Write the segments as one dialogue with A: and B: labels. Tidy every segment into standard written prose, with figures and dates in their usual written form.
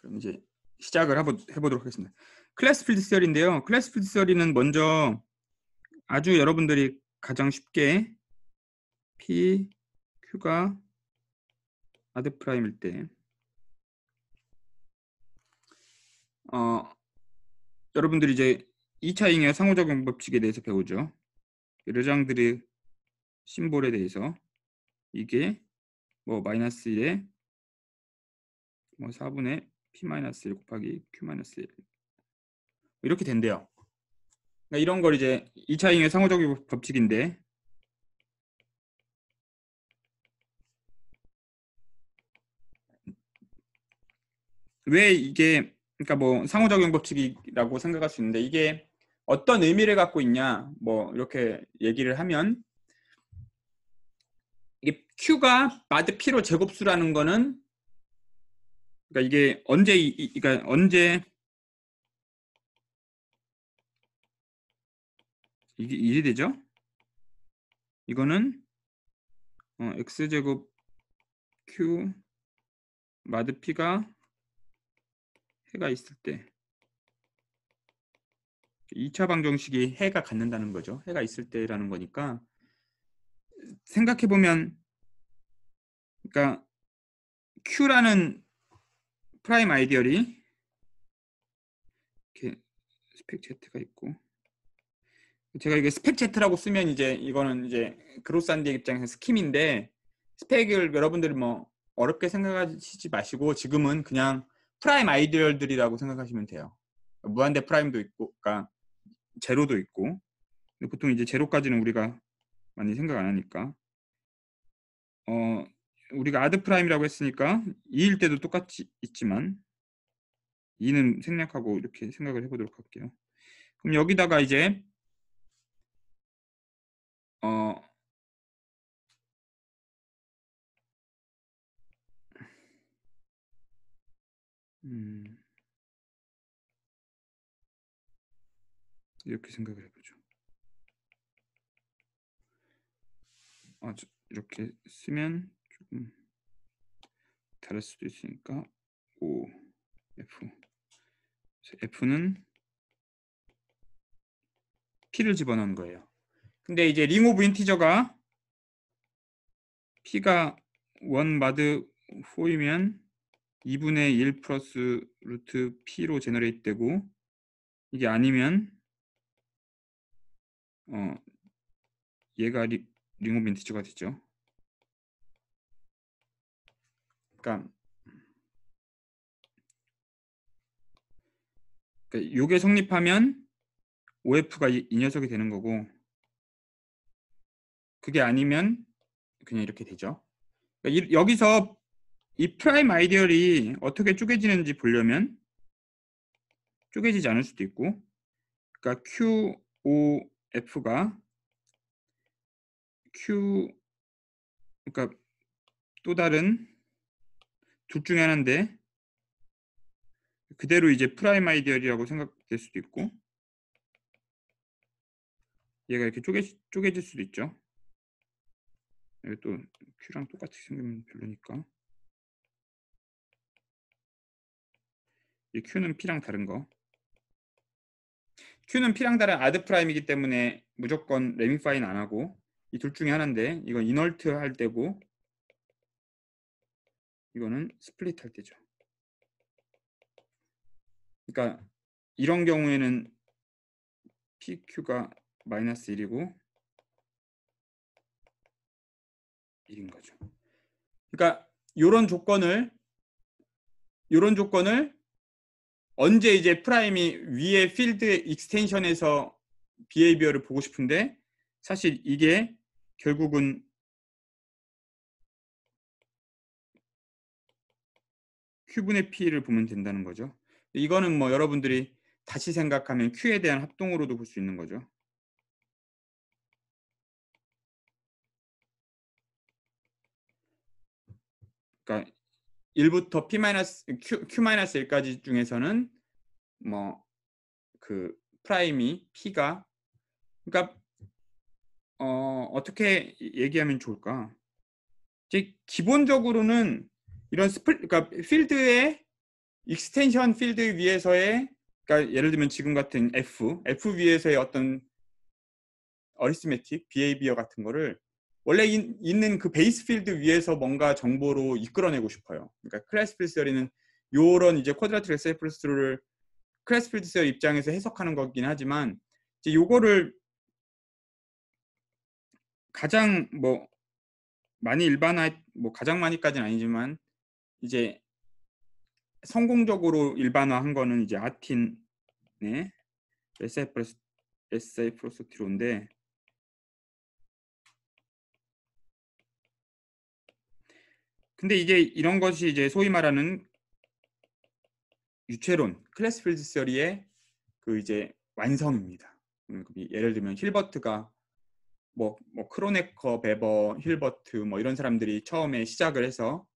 A: 그럼 이제 시작을 해보도록 하겠습니다. 클래스 필드 시어리인데요. 클래스 필드 시어리는 먼저 아주 여러분들이 가장 쉽게 P, Q가 아드 프라임일 때 여러분들이 이제 2차 잉여 상호작용 법칙에 대해서 배우죠. 르장드르 심볼에 대해서 이게 뭐 마이너스 1에 뭐 4분의 P-1 곱하기 Q-1 이렇게 된대요. 그러니까 이런 걸 이제 2차 잉여 상호작용 법칙인데 왜 이게 그러니까 뭐 상호작용 법칙이라고 생각할 수 있는데 이게 어떤 의미를 갖고 있냐 뭐 이렇게 얘기를 하면 이게 Q가 마드 P로 제곱수라는 거는 그러니까 이게 언제 그러니까 언제 이게 일이 되죠? 이거는 X제곱 Q 마드 P가 해가 있을 때 2차 방정식이 해가 갖는다는 거죠. 해가 있을 때라는 거니까 생각해보면 그러니까 Q라는 프라임 아이디얼이 이렇게 스펙 Z가 있고 제가 이게 스펙 Z라고 쓰면 이제 이거는 이제 그로스한디의 입장에서 스킴인데 스펙을 여러분들이 뭐 어렵게 생각하시지 마시고 지금은 그냥 프라임 아이디얼들이라고 생각하시면 돼요. 무한대 프라임도 있고 그러니까 제로도 있고 근데 보통 이제 제로까지는 우리가 많이 생각 안 하니까 우리가 아드 프라임이라고 했으니까 2일 때도 똑같이 있지만 2는 생략하고 이렇게 생각을 해보도록 할게요. 그럼 여기다가 이제 이렇게 생각을 해보죠. 이렇게 쓰면 조금 다를 수도 있으니까 O, F F는 P를 집어넣은 거예요. 근데 이제 링 오브 인티저가 P가 1 마드 4이면 2분의 1 플러스 루트 P로 제너레이트 되고 이게 아니면 얘가 링 오브 인티저가 되죠. 그러니까 요게 성립하면 OF가 이 녀석이 되는 거고 그게 아니면 그냥 이렇게 되죠. 그러니까 여기서 이 프라임 아이디얼이 어떻게 쪼개지는지 보려면 쪼개지지 않을 수도 있고 그러니까 QOF가 그러니까 또 다른 둘 중에 하나인데 그대로 이제 프라임 아이디얼이라고 생각될 수도 있고 얘가 이렇게 쪼개질 수도 있죠. 여기 또 Q랑 똑같이 생기면 별로니까 이 Q는 P랑 다른 거 Q는 P랑 다른 아드 프라임이기 때문에 무조건 레미파인 안 하고 이 둘 중에 하나인데 이건 이널트 할 때고 이거는 스플릿 할 때죠. 그러니까 이런 경우에는 PQ가 마이너스 1이고 1인 거죠. 그러니까 이런 조건을 언제 이제 프라임이 위에 필드 익스텐션에서 비헤이비어를 보고 싶은데 사실 이게 결국은 Q분의 P를 보면 된다는 거죠. 이거는 뭐 여러분들이 다시 생각하면 Q에 대한 합동으로도 볼 수 있는 거죠. 그러니까 1부터 Q-1까지 중에서는 뭐 그 프라임이 P가 그러니까 어떻게 얘기하면 좋을까? 이제 기본적으로는 이런 그러니까 필드에 익스텐션 필드 위에서의, 그러니까 예를 들면 지금 같은 F 위에서의 어떤 어리스메틱, 비헤이비어 같은 거를 원래 있는 그 베이스 필드 위에서 뭔가 정보로 이끌어내고 싶어요. 그러니까 클래스 필드 시어리는 요런 이제 쿼드라틱 엑셀프레스를 클래스 필드 시어리 입장에서 해석하는 거긴 하지만 이제 요거를 가장 뭐 많이 뭐 가장 많이까지는 아니지만 이제 성공적으로 일반화한 거는 이제 아틴의 에세이프로스티론인데, 근데 이제 이런 것이 이제 소위 말하는 유체론 클래스 필드 시어리의 그 이제 완성입니다. 예를 들면 힐버트가 뭐 크로네커, 베버, 힐버트 뭐 이런 사람들이 처음에 시작을 해서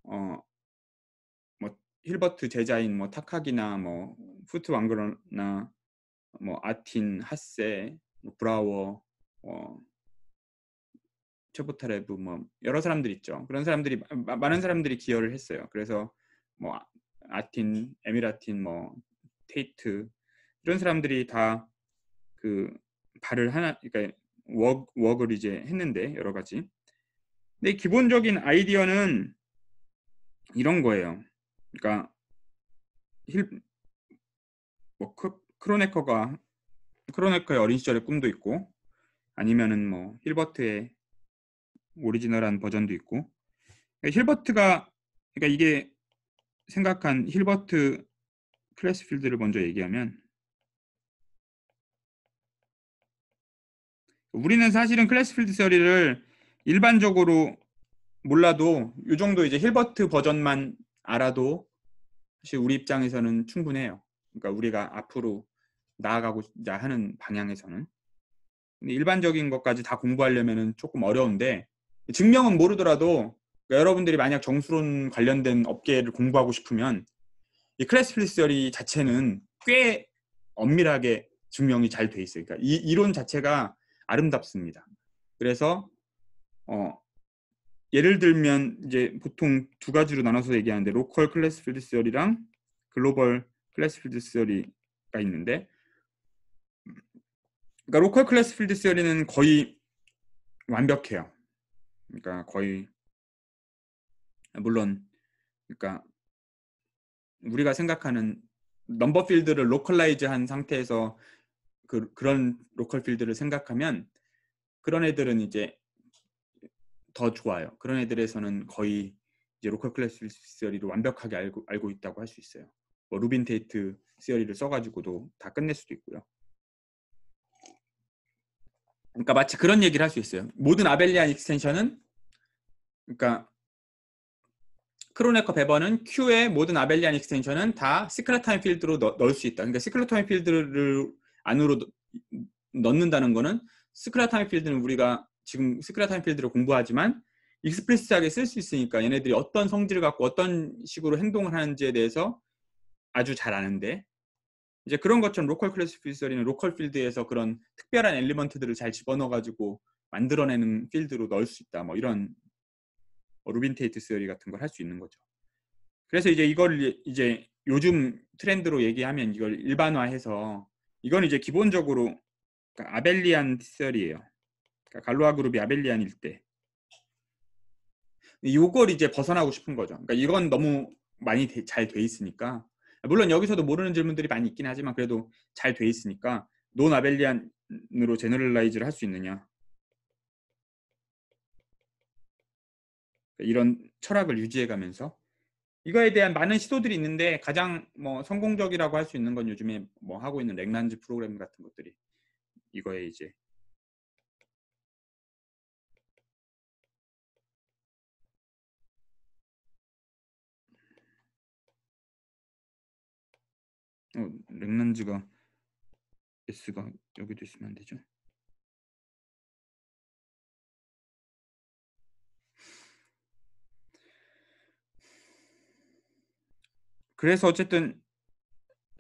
A: 뭐 힐버트 제자인 뭐 타카기나 뭐 푸트 왕그러나 뭐 아틴, 하세, 뭐 브라워, 체보타레브 뭐 여러 사람들 있죠. 그런 사람들이 많은 사람들이 기여를 했어요. 그래서 뭐 아틴, 에미라틴, 뭐 테이트 이런 사람들이 다 그 발을 하나, 그러니까 웍을 이제 했는데 여러 가지. 근데 기본적인 아이디어는 이런 거예요. 그러니까 뭐 크로네커의 어린 시절의 꿈도 있고, 아니면은 뭐 힐버트의 오리지널한 버전도 있고. 힐버트가, 그러니까 이게 생각한 힐버트 클래스 필드를 먼저 얘기하면, 우리는 사실은 클래스 필드 시어리를 일반적으로 몰라도 이 정도 이제 힐버트 버전만 알아도 사실 우리 입장에서는 충분해요. 그러니까 우리가 앞으로 나아가고자 하는 방향에서는. 근데 일반적인 것까지 다 공부하려면 조금 어려운데, 증명은 모르더라도 그러니까 여러분들이 만약 정수론 관련된 업계를 공부하고 싶으면 이 클래스 필드 시어리 자체는 꽤 엄밀하게 증명이 잘 돼 있어요. 그러니까 이 이론 자체가 아름답습니다. 그래서 예를 들면 이제 보통 두 가지로 나눠서 얘기하는데, 로컬 클래스 필드 시어리랑 글로벌 클래스 필드 시어리가 있는데, 그러니까 로컬 클래스 필드 시어리는 거의 완벽해요. 그러니까 거의, 물론 그러니까 우리가 생각하는 넘버 필드를 로컬라이즈한 상태에서 그런 로컬 필드를 생각하면 그런 애들은 이제 더 좋아요. 그런 애들에서는 거의 이제 로컬 클래스 필드 시어리를 완벽하게 알고 있다고 할 수 있어요. 뭐 루빈 테이트 시어리를 써가지고도 다 끝낼 수도 있고요. 그러니까 마치 그런 얘기를 할 수 있어요. 모든 아벨리안 익스텐션은, 그러니까 크로네커 베버는 Q의 모든 아벨리안 익스텐션은 다 시크릿 타임 필드로 넣을 수 있다. 그러니까 시크릿 타임 필드를 안으로 넣는다는 거는, 시크릿 타임 필드는 우리가 지금 시크릿 타임 필드를 공부하지만 익스플리시트하게 쓸 수 있으니까 얘네들이 어떤 성질을 갖고 어떤 식으로 행동을 하는지에 대해서 아주 잘 아는데, 이제 그런 것처럼 로컬 클래스 필드 시어리는 로컬 필드에서 그런 특별한 엘리먼트들을 잘 집어넣어 가지고 만들어내는 필드로 넣을 수 있다. 뭐 이런 루빈 테이트 시어리 같은 걸 할 수 있는 거죠. 그래서 이제 이걸 이제 요즘 트렌드로 얘기하면 이걸 일반화해서, 이건 이제 기본적으로 그러니까 아벨리안 시어리예요. 그러니까 갈로아 그룹이 아벨리안일 때 이걸 이제 벗어나고 싶은 거죠. 그러니까 이건 너무 많이 잘 돼 있으니까, 물론 여기서도 모르는 질문들이 많이 있긴 하지만 그래도 잘 돼 있으니까 논 아벨리안으로 제너럴라이즈를 할 수 있느냐, 이런 철학을 유지해가면서 이거에 대한 많은 시도들이 있는데, 가장 뭐 성공적이라고 할 수 있는 건 요즘에 뭐 하고 있는 랭란즈 프로그램 같은 것들이 이거에 이제 랭란즈가 S가 여기도 있으면 안 되죠. 그래서 어쨌든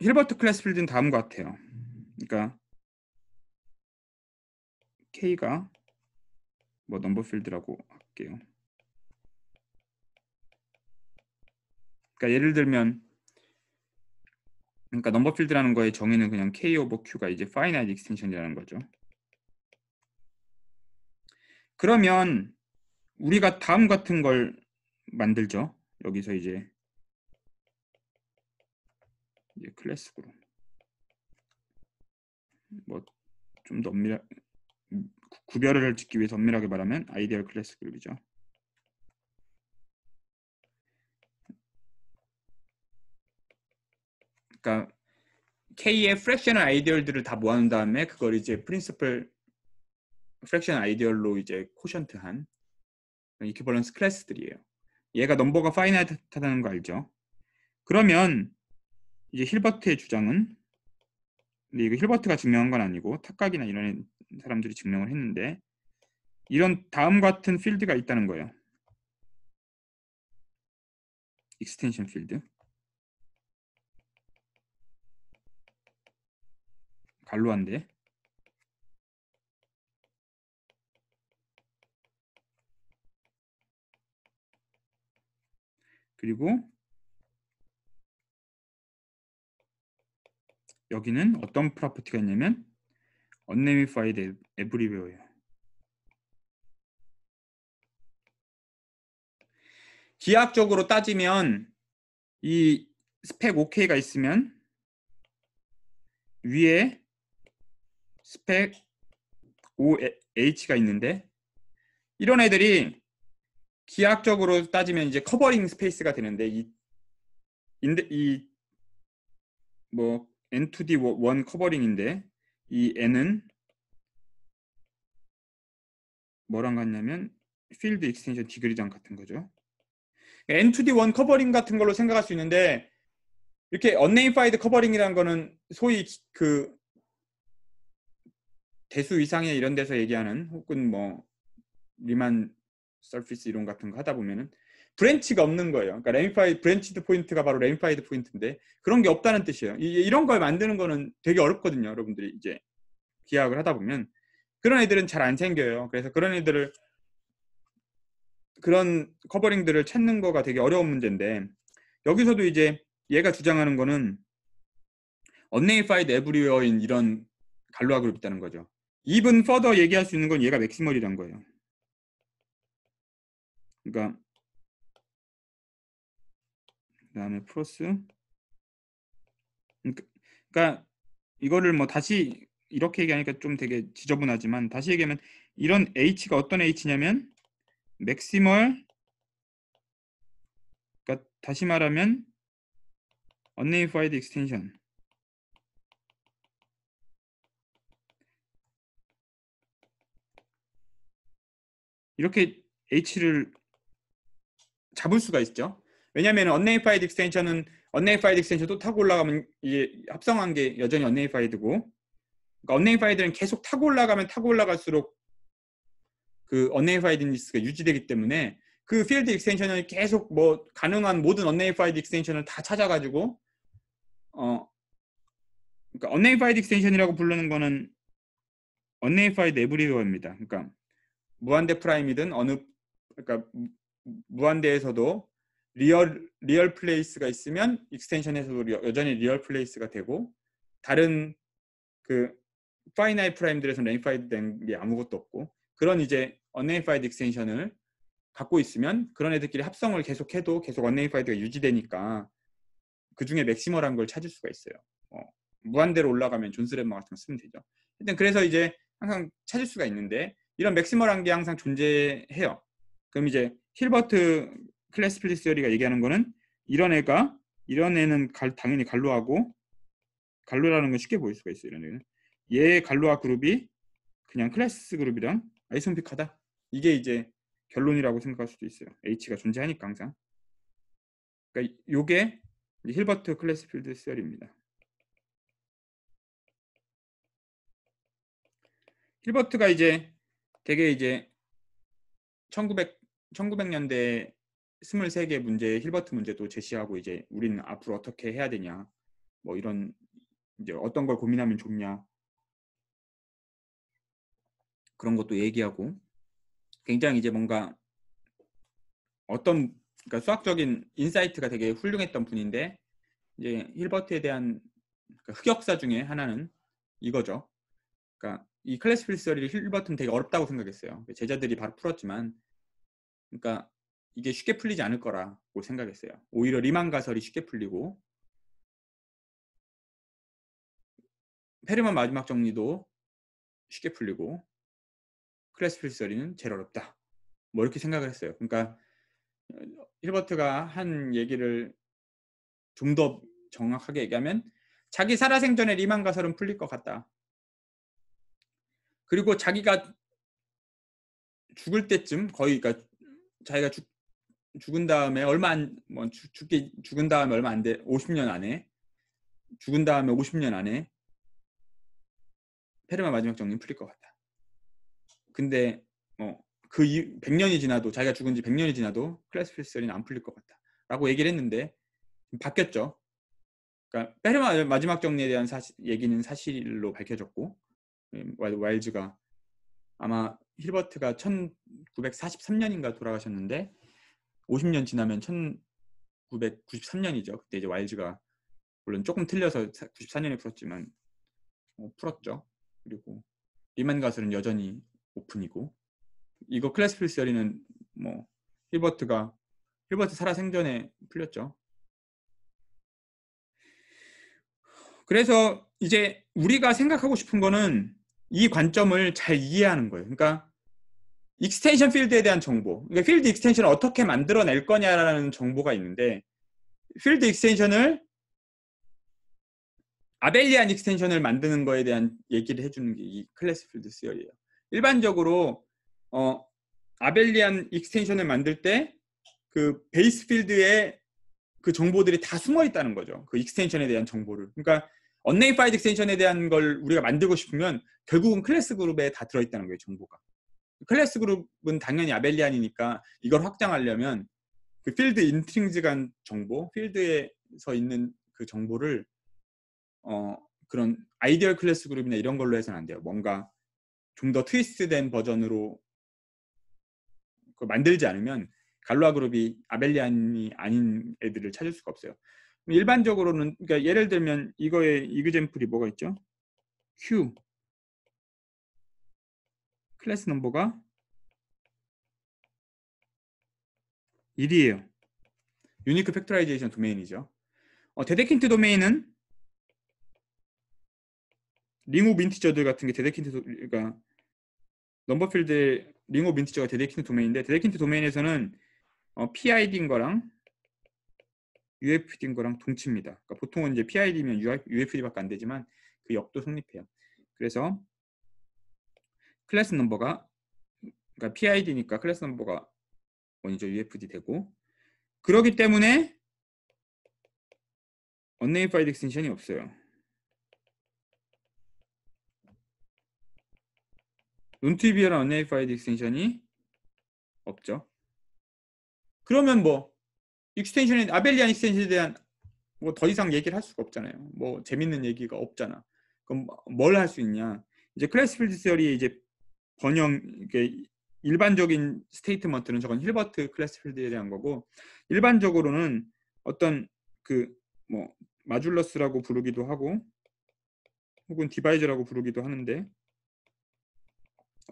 A: 힐버트 클래스필드는 다음과 같아요. 그러니까 K가 뭐 넘버 필드라고 할게요. 그러니까 예를 들면 그러니까 넘버 필드라는 거의 정의는 그냥 K 오버 Q가 이제 파이나이트 익스텐션이라는 거죠. 그러면 우리가 다음 같은 걸 만들죠. 여기서 이제 클래스 그룹 뭐 좀 더 엄밀하 구별을 짓기 위해서 엄밀하게 말하면 아이디얼 클래스 그룹이죠. 그러니까 K의 프랙셔널 아이디얼들을 다 모아놓은 다음에 그걸 이제 프린시플 프랙셔널 아이디얼로 이제 코션트한 이퀴벌런스 클래스들이에요. 얘가 넘버가 파이나이트하다는 거 알죠? 그러면 이제 힐버트의 주장은, 근데 이거 힐버트가 증명한 건 아니고 탁각이나 이런 사람들이 증명을 했는데, 이런 다음 같은 필드가 있다는 거예요. 익스텐션 필드. 갈로한데. 그리고 여기는 어떤 프로퍼티가 있냐면 unnamefied everywhere예요. 기하학적으로 따지면 이 스펙 OK가 있으면 위에 스펙 OH가 있는데, 이런 애들이 기하학적으로 따지면 이제 커버링 스페이스가 되는데, 뭐 N2D1 커버링인데 이 N은 뭐랑 같냐면 필드 익스텐션 디그리장 같은 거죠. N2D1 커버링 같은 걸로 생각할 수 있는데, 이렇게 unnamefied 커버링이라는 거는 소위 그 대수 이상의 이런 데서 얘기하는, 혹은 뭐 리만 서피스 이론 같은 거 하다 보면은 브랜치가 없는 거예요. 그러니까 레미파이드 브랜치드 포인트가 바로 레미파이드 포인트인데 그런 게 없다는 뜻이에요. 이런 걸 만드는 거는 되게 어렵거든요. 여러분들이 이제 기하학을 하다 보면 그런 애들은 잘 안 생겨요. 그래서 그런 애들을, 그런 커버링들을 찾는 거가 되게 어려운 문제인데, 여기서도 이제 얘가 주장하는 거는 unnamefied everywhere인 이런 갈로아 그룹이 있다는 거죠. even further 얘기할 수 있는 건 얘가 맥시멀이란 거예요. 그러니까 그다음에 플러스, 그러니까 이거를 뭐 다시 이렇게 얘기하니까 좀 되게 지저분하지만, 다시 얘기하면 이런 H가 어떤 H냐면 맥시멀, 그러니까 다시 말하면 unnamefied extension, 이렇게 H를 잡을 수가 있죠. 왜냐하면 unnamefied extension은 unnamefied extension 또 타고 올라가면 이게 합성한 게 여전히 unnamefied고, 그러니까 unnamefied는 계속 타고 올라가면 타고 올라갈수록 그 unnamefiedness가 유지되기 때문에 그 필드 익스텐션을 계속 뭐 가능한 모든 unnamefied 익스텐션을 다 찾아가지고 그러니까 unnamefied 익스텐션이라고 부르는 거는 unnamefied everywhere입니다. 그러니까 무한대 프라임이든 어느, 그러니까 무한대에서도 리얼 플레이스가 있으면 익스텐션에서도 여전히 리얼 플레이스가 되고, 다른 그 파이나이트 프라임들에서는 레미파이드 된 게 아무것도 없고, 그런 이제 unnamefied 익스텐션을 갖고 있으면 그런 애들끼리 합성을 계속해도 계속 unnamefied가 유지되니까 그 중에 맥시멀한 걸 찾을 수가 있어요. 무한대로 올라가면 존스 lem마 같은 거 쓰면 되죠. 일단 그래서 이제 항상 찾을 수가 있는데, 이런 맥시멀한 게 항상 존재해요. 그럼 이제 힐버트 클래스플리스 시어리가 얘기하는 거는 이런 애는 당연히 갈로하고, 갈로라는 건 쉽게 보일 수가 있어요. 이런 애는 얘의 갈로아 그룹이 그냥 클래스 그룹이랑 아이소픽하다, 이게 이제 결론이라고 생각할 수도 있어요. H가 존재하니까 항상. 그러니까 요게 힐버트 클래스필드 시어리입니다. 힐버트가 이제 되게 이제 1900년대 23개 문제, 힐버트 문제도 제시하고, 이제 우리는 앞으로 어떻게 해야 되냐, 뭐 이런, 이제 어떤 걸 고민하면 좋냐, 그런 것도 얘기하고, 굉장히 이제 뭔가 그러니까 수학적인 인사이트가 되게 훌륭했던 분인데, 이제 힐버트에 대한 그러니까 흑역사 중에 하나는 이거죠. 그러니까 이 클래스 필드 시어리를 힐버트는 되게 어렵다고 생각했어요. 제자들이 바로 풀었지만, 그러니까 이게 쉽게 풀리지 않을 거라고 생각했어요. 오히려 리만 가설이 쉽게 풀리고 페르만 마지막 정리도 쉽게 풀리고 클래스 필드 시어리는 제일 어렵다. 뭐 이렇게 생각을 했어요. 그러니까 힐버트가 한 얘기를 좀 더 정확하게 얘기하면 자기 살아생전에 리만 가설은 풀릴 것 같다. 그리고 자기가 죽을 때쯤 거의, 그러니까 자기가 죽은 다음에 얼마 안, 뭐 죽은 다음에 얼마 안 돼, 50년 안에, 죽은 다음에 50년 안에 페르마 마지막 정리는 풀릴 것 같다. 근데 그 100년이 지나도, 자기가 죽은 지 100년이 지나도 클래스 필드 시어리는 안 풀릴 것 같다 라고 얘기를 했는데 바뀌었죠. 그러니까 페르마 마지막 정리에 대한 얘기는 사실로 밝혀졌고, 와일즈가 아마 힐버트가 1943년인가 돌아가셨는데 50년 지나면 1993년이죠. 그때 이제 와일즈가 물론 조금 틀려서 94년에 풀었지만 풀었죠. 그리고 리만 가설은 여전히 오픈이고, 이거 클래스 필드 시어리는 뭐 힐버트 살아생전에 풀렸죠. 그래서 이제 우리가 생각하고 싶은 거는 이 관점을 잘 이해하는 거예요. 그러니까 익스텐션 필드에 대한 정보, 그러니까 필드 익스텐션을 어떻게 만들어낼 거냐라는 정보가 있는데, 필드 익스텐션을 아벨리안 익스텐션을 만드는 거에 대한 얘기를 해주는 게 이 클래스 필드 시어리예요. 일반적으로 아벨리안 익스텐션을 만들 때 그 베이스 필드에 그 정보들이 다 숨어 있다는 거죠. 그 익스텐션에 대한 정보를. 그러니까 언네이파이드 익스텐션에 대한 걸 우리가 만들고 싶으면 결국은 클래스 그룹에 다 들어있다는 거예요, 정보가. 클래스 그룹은 당연히 아벨리안이니까 이걸 확장하려면 그 필드 인트링직한 정보, 필드에서 있는 그 정보를 그런 아이디얼 클래스 그룹이나 이런 걸로 해서는 안 돼요. 뭔가 좀 더 트위스트된 버전으로 만들지 않으면 갈로아 그룹이 아벨리안이 아닌 애들을 찾을 수가 없어요. 일반적으로는, 그러니까 예를 들면 이거의 이그젠플이 뭐가 있죠? Q 클래스 넘버가 1이에요. 유니크 팩토라이제이션 도메인이죠. 데데킨트 도메인은 링 오브 인티저들 같은 게 그러니까 넘버 필드의 링 오브 인티저가 데데킨트 도메인인데, 데데킨트 도메인에서는 PID인 거랑 UFD인 거랑 동치입니다. 그러니까 보통은 이제 PID면 UFD밖에 안 되지만 그 역도 성립해요. 그래서 클래스 넘버가, 그러니까 PID니까 클래스 넘버가 먼저 UFD 되고, 그렇기 때문에 언네이파이드 익스텐션이 없어요. 논트리비얼한 언네이파이드 익스텐션이 없죠. 그러면 뭐 익스텐션에, 아벨리안 익스텐션에 대한 뭐 더 이상 얘기를 할 수가 없잖아요. 뭐 재밌는 얘기가 없잖아. 그럼 뭘 할 수 있냐? 이제 클래스 필드 시어리의 이제 번영, 이게 일반적인 스테이트먼트는 저건 힐버트 클래스 필드에 대한 거고, 일반적으로는 어떤 그 뭐 마줄러스라고 부르기도 하고 혹은 디바이저라고 부르기도 하는데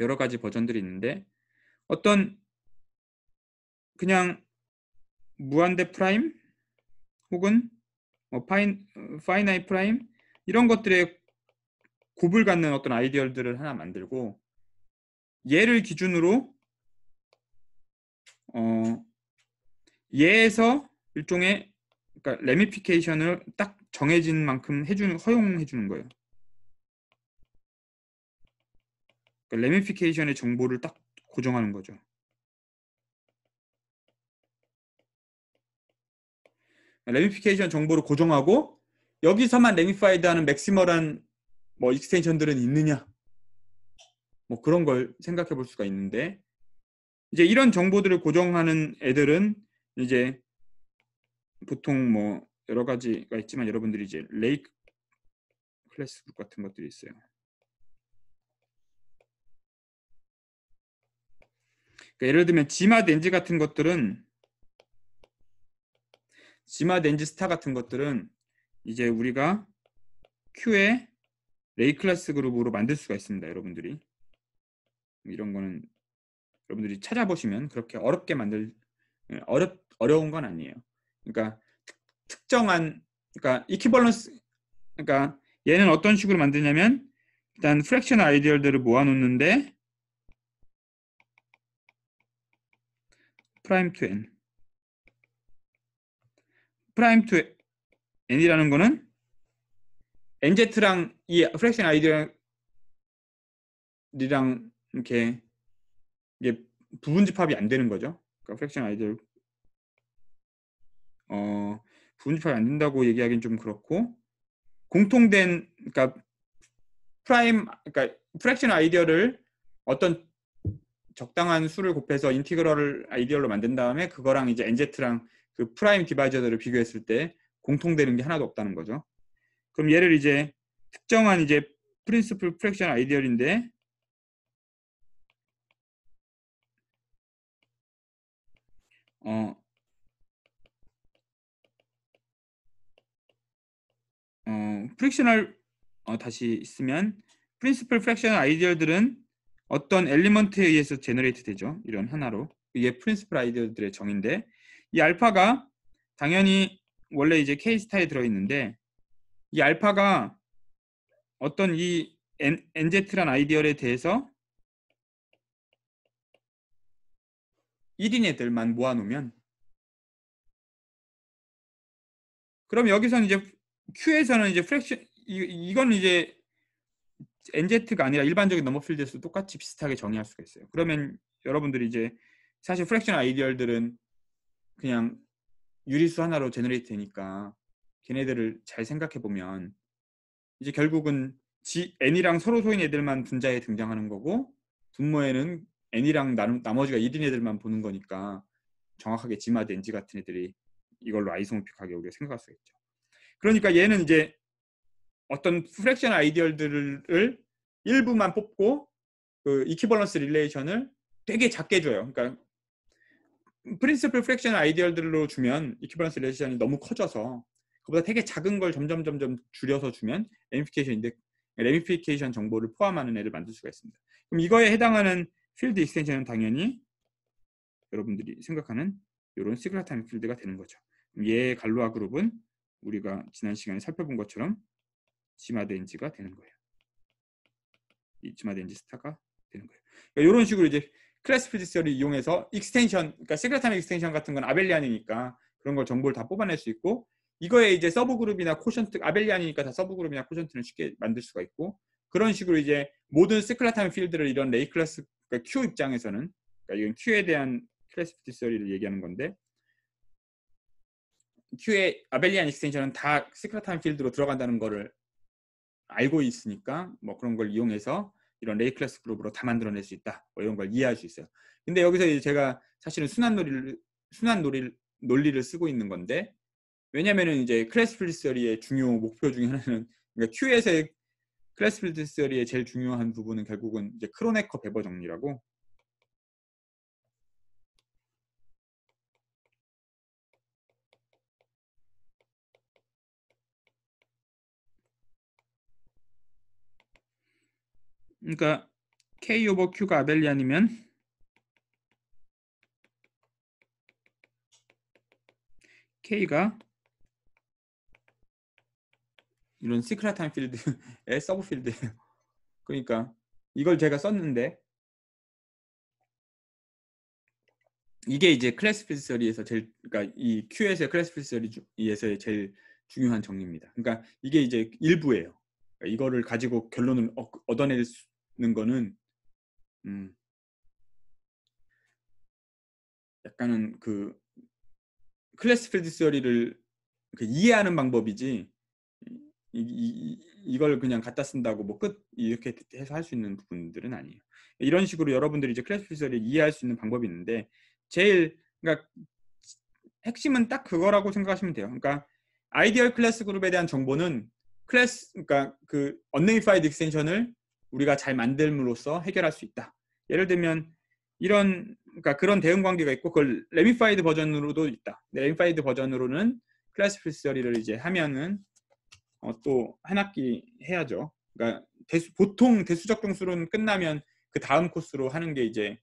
A: 여러 가지 버전들이 있는데, 어떤 그냥 무한대 프라임 혹은 파이나이 프라임 이런 것들의 곱을 갖는 어떤 아이디어들을 하나 만들고, 얘를 기준으로 얘에서 일종의, 그러니까 레미피케이션을 딱 정해진 만큼 허용해 주는 거예요. 그러니까 레미피케이션의 정보를 딱 고정하는 거죠. 레미피케이션 정보를 고정하고 여기서만 레미파이드하는 맥시멀한 뭐 익스텐션들은 있느냐, 뭐 그런 걸 생각해 볼 수가 있는데, 이제 이런 정보들을 고정하는 애들은 이제 보통 뭐 여러 가지가 있지만 여러분들이 이제 레이크 클래스 그룹 같은 것들이 있어요. 그러니까 예를 들면 지마 렌즈 같은 것들은, 지마 렌즈 스타 같은 것들은 이제 우리가 Q의 레이 클래스 그룹으로 만들 수가 있습니다. 여러분들이 이런 거는 여러분들이 찾아보시면 그렇게 어렵게 어려운 건 아니에요. 그러니까 특정한 그러니까 이퀴벌런스 그러니까 얘는 어떤 식으로 만드냐면 일단 프랙션 아이디얼들을 모아놓는데 프라임 투 n 프라임 투 n이라는 거는 nz랑 이 프랙션 아이디얼이랑 이렇게 이게 부분집합이 안 되는 거죠. 그러니까 프랙션 아이디얼 부분집합이 안 된다고 얘기하기는 좀 그렇고 공통된 그러니까 그러니까 프랙션 아이디얼을 어떤 적당한 수를 곱해서 인티그럴 아이디얼로 만든 다음에 그거랑 이제 nz랑 그 프라임 디바이저들을 비교했을 때 공통되는 게 하나도 없다는 거죠. 그럼 얘를 이제 특정한 이제 프린시플 프랙션 아이디얼인데 프랙셔널 다시 있으면 프린시플 프랙션 아이디얼들은 어떤 엘리먼트에 의해서 제너레이트 되죠. 이런 하나로. 이게 프린시플 아이디얼들의 정의인데 이 알파가 당연히 원래 이제 K 스타에 들어있는데 이 알파가 어떤 이 NZ란 아이디얼에 대해서 1인 애들만 모아놓으면 그럼 여기서는 이제 Q에서는 이제 프랙션 이건 이제 NZ가 아니라 일반적인 넘버필드에서 똑같이 비슷하게 정의할 수가 있어요. 그러면 여러분들이 이제 사실 프랙션 아이디얼들은 그냥 유리수 하나로 제너레이트 되니까 걔네들을 잘 생각해 보면 이제 결국은 n이랑 서로 소인 애들만 분자에 등장하는 거고 분모에는 n이랑 나머지가 1인 애들만 보는 거니까 정확하게 지마드 ng 같은 애들이 이걸로 아이소모픽하게 우리가 생각할 수 있죠. 그러니까 얘는 이제 어떤 프랙션 아이디얼들을 일부만 뽑고 그 이퀴벌런스 릴레이션을 되게 작게 줘요. 그러니까 프린시플 프랙션 아이디얼들로 주면 이퀴벌런스 릴레이션이 너무 커져서 그보다 되게 작은 걸 점점 줄여서 주면 레미피케이션 정보를 포함하는 애를 만들 수가 있습니다. 그럼 이거에 해당하는 필드 익스텐션은 당연히 여러분들이 생각하는 이런 시그라타임 필드가 되는 거죠. 얘 갈로아 그룹은 우리가 지난 시간에 살펴본 것처럼 지마드 엔지가 되는 거예요. 이 지마드 엔지 스타가 되는 거예요. 그러니까 이런 식으로 이제 클래스 피지스를 이용해서 익스텐션, 그러니까 시그라타임 익스텐션 같은 건 아벨리안이니까 그런 걸 정보를 다 뽑아낼 수 있고 이거에 이제 서브 그룹이나 코션트, 아벨리안이니까 다 서브 그룹이나 코션트는 쉽게 만들 수가 있고 그런 식으로 이제 모든 시그라타임 필드를 이런 레이 클래스, 그러니까 Q 입장에서는 그러니까 이건 Q에 대한 클래스 피지스를 얘기하는 건데 Q의 아벨리안 익스텐션은 다 시크릿타임 필드로 들어간다는 거를 알고 있으니까 뭐 그런 걸 이용해서 이런 레이 클래스 그룹으로 다 만들어낼 수 있다. 뭐 이런 걸 이해할 수 있어요. 근데 여기서 이제 제가 사실은 논리를 쓰고 있는 건데 왜냐면은 이제 클래스 필드 스터디의 중요 목표 중에 하나는 그러니까 Q에서의 클래스 필드 스터디의 제일 중요한 부분은 결국은 이제 크로네커 베버 정리라고 그러니까 K 오버 Q가 아벨리안이면 K가 이런 시크릿타임 필드의 서브 필드예요. 그러니까 이걸 제가 썼는데 이게 이제 클래스 필드 스터디에서 제일 그러니까 이 QS의 클래스 필드 스터디에서의 제일 중요한 정리입니다. 그러니까 이게 이제 일부예요. 그러니까 이거를 가지고 결론을 얻어내는 거는 약간은 그 클래스 필드 스터디를 이해하는 방법이지 이걸 그냥 갖다 쓴다고 뭐 끝 이렇게 해서 할 수 있는 부분들은 아니에요. 이런 식으로 여러분들이 이제 클래스 필드 스터디를 이해할 수 있는 방법이 있는데 제일 그러니까 핵심은 딱 그거라고 생각하시면 돼요. 그러니까 아이디얼 클래스 그룹에 대한 정보는 그러니까 그 언네이파이드 익스텐션을 우리가 잘 만들므로써 해결할 수 있다. 예를 들면 이런 그러니까 그런 대응 관계가 있고 그걸 레미파이드 버전으로도 있다. 레미파이드 버전으로는 클래스 필드 스터디를 이제 하면은 또 한 학기 해야죠. 그러니까 보통 대수적 등수론 끝나면 그 다음 코스로 하는 게 이제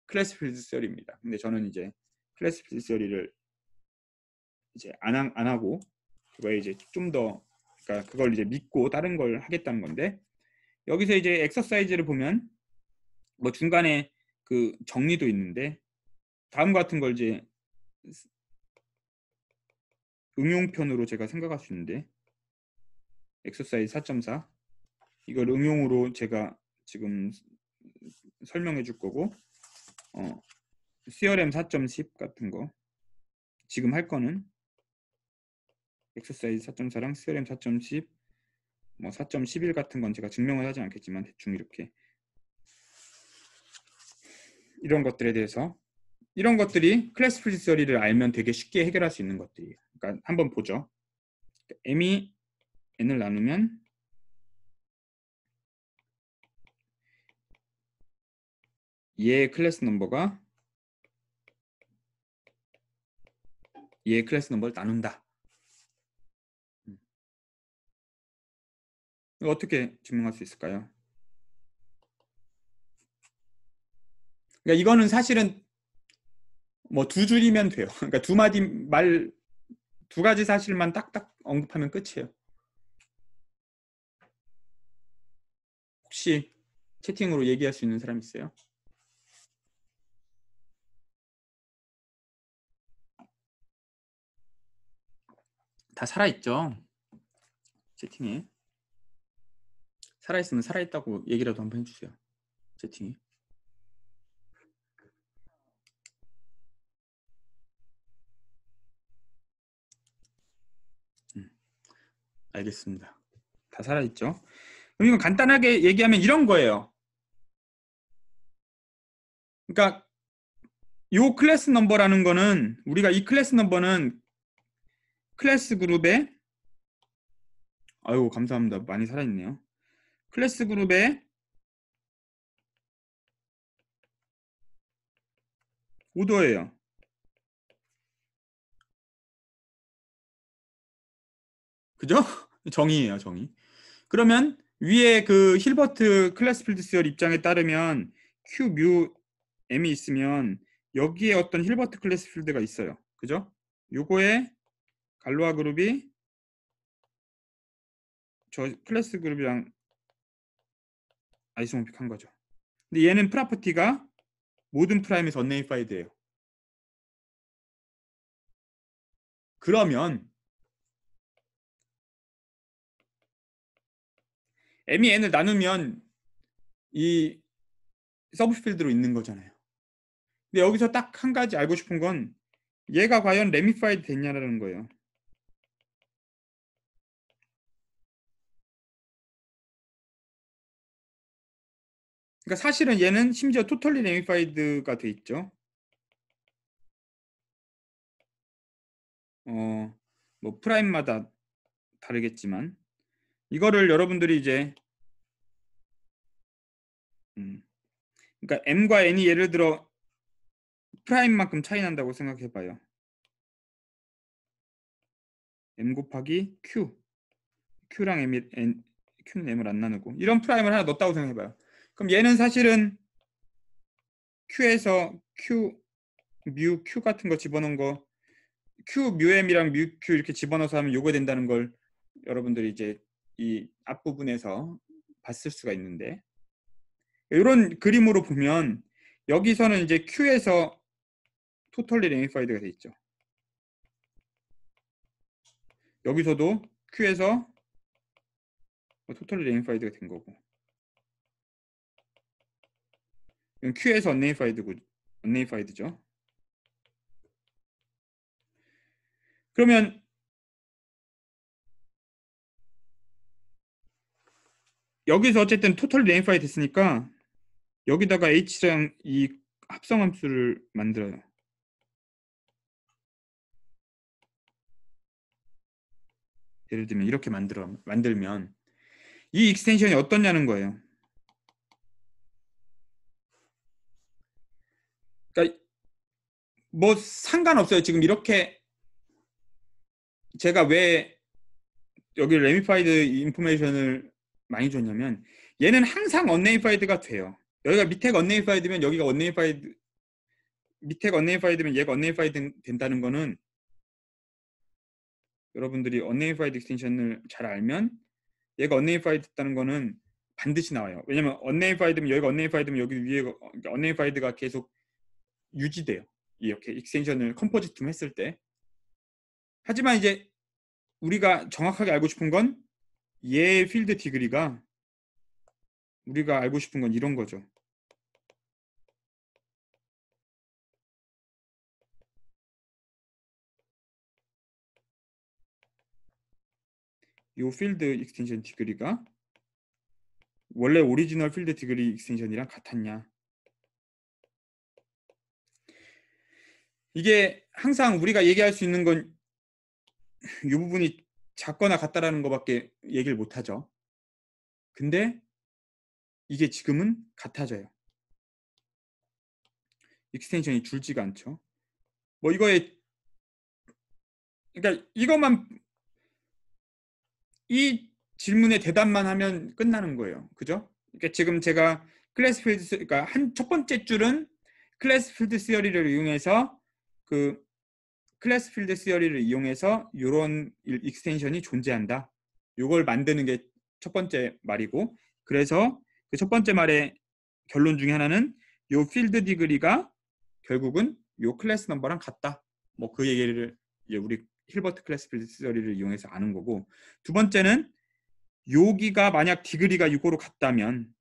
A: 클래스 필드 시어리입니다. 근데 저는 이제 클래스 필드 시어리를 이제 안 하고 그거에 이제 좀 더 그러니까 그걸 이제 믿고 다른 걸 하겠다는 건데, 여기서 이제 엑서사이즈를 보면 뭐 중간에 그 정리도 있는데 다음과 같은 걸 이제 응용편으로 제가 생각할 수 있는데, 엑서사이즈 4.4 이걸 응용으로 제가 지금 설명해 줄 거고, CRM 4.10 같은 거 지금 할 거는 엑서사이즈 4.4랑 CRM 4.10 뭐 4.11 같은 건 제가 증명을 하지 않겠지만 대충 이렇게 이런 것들에 대해서, 이런 것들이 클래스 프리서리를 알면 되게 쉽게 해결할 수 있는 것들이에요. 그러니까 한번 보죠. m이 n을 나누면 얘의 클래스 넘버가 얘의 클래스 넘버를 나눈다. 이거 어떻게 증명할 수 있을까요? 그러니까 이거는 사실은 뭐 두 줄이면 돼요. 그러니까 두 마디 말, 두 가지 사실만 딱딱 언급하면 끝이에요. 혹시 채팅으로 얘기할 수 있는 사람 있어요? 다 살아있죠? 채팅에. 살아있으면 살아있다고 얘기라도 한번 해주세요. 채팅에. 알겠습니다. 다 살아있죠? 그럼 이건 간단하게 얘기하면 이런 거예요. 그러니까 이 클래스 넘버라는 거는, 우리가 이 클래스 넘버는 클래스 그룹에, 아유 감사합니다. 많이 살아있네요. 클래스 그룹의 오더예요. 그죠? 정의예요, 정의. 그러면 위에 그 힐버트 클래스 필드 시얼 입장에 따르면 Q 뮤 M이 있으면 여기에 어떤 힐버트 클래스 필드가 있어요. 그죠? 요거에 갈로아 그룹이 저 클래스 그룹이랑 아이소모픽한 거죠. 근데 얘는 프로퍼티가 모든 프라임에서 언네이파이드예요. 그러면 M이 N을 나누면 이 서브필드로 있는 거잖아요. 근데 여기서 딱 한 가지 알고 싶은 건 얘가 과연 레미파이드 됐냐라는 거예요. 그러니까 사실은 얘는 심지어 토털리 레미파이드가 돼 있죠. 뭐 프라임마다 다르겠지만 이거를 여러분들이 이제 그러니까 M과 N이 예를 들어 프라임만큼 차이 난다고 생각해 봐요. M 곱하기 Q, Q랑 Q는 M을 안 나누고 이런 프라임을 하나 넣었다고 생각해 봐요. 그럼 얘는 사실은 Q에서 Q, 뮤 Q 같은 거 집어넣은 거 Q 뮤 M이랑 뮤 Q 이렇게 집어넣어서 하면 요거 된다는 걸 여러분들이 이제 이 앞부분에서 봤을 수가 있는데, 이런 그림으로 보면 여기서는 이제 Q에서 토털리 레미파이드가 돼 있죠. 여기서도 Q에서 토털리 레미파이드가 된 거고, Q에서 언네이파이드죠. 그러면 여기서 어쨌든 토털리 레미파이드 됐으니까 여기다가 H랑 이 합성함수를 만들어요. 예를 들면 이렇게 만들면 이 익스텐션이 어떠냐는 거예요. 그러니까 뭐 상관없어요. 지금 이렇게 제가 왜 여기 레미파이드 인포메이션을 많이 줬냐면 얘는 항상 언네이파이드가 돼요. 여기가 밑에가 언네이파이드면 여기가 언네이파이드, 밑에가 언네이파이드면 얘가 언네이파이드 된다는 거는 여러분들이 언네이파이드 익스텐션을 잘 알면 얘가 언네이파이드 됐다는 거는 반드시 나와요. 왜냐면 언네이파이드면 여기가 언네이파이드면 여기 위에 언네이파이드가 계속 유지돼요. 이렇게 익스텐션을 컴포지트로 했을 때. 하지만 이제 우리가 정확하게 알고 싶은 건 얘의 필드 디그리가, 우리가 알고 싶은 건 이런 거죠. 요 필드 익스텐션 디그리가 원래 오리지널 필드 디그리 익스텐션이랑 같았냐. 이게 항상 우리가 얘기할 수 있는 건 이 부분이 작거나 같다라는 것밖에 얘기를 못하죠. 근데 이게 지금은 같아져요. 익스텐션이 줄지가 않죠. 뭐 이거에, 그러니까 이것만, 이 질문에 대답만 하면 끝나는 거예요. 그죠? 그러니까 지금 제가 클래스 필드, 그러니까 첫 번째 줄은 클래스 필드 시어리를 이용해서 클래스 필드 시어리를 이용해서 이런 익스텐션이 존재한다. 이걸 만드는 게 첫 번째 말이고, 그래서 그 첫 번째 말의 결론 중에 하나는 요 필드 디그리가 결국은 요 클래스 넘버랑 같다. 뭐 그 얘기를 이제 우리 힐버트 클래스 필드 시어리를 이용해서 아는 거고, 두 번째는 여기가 만약 디그리가 6으로 같다면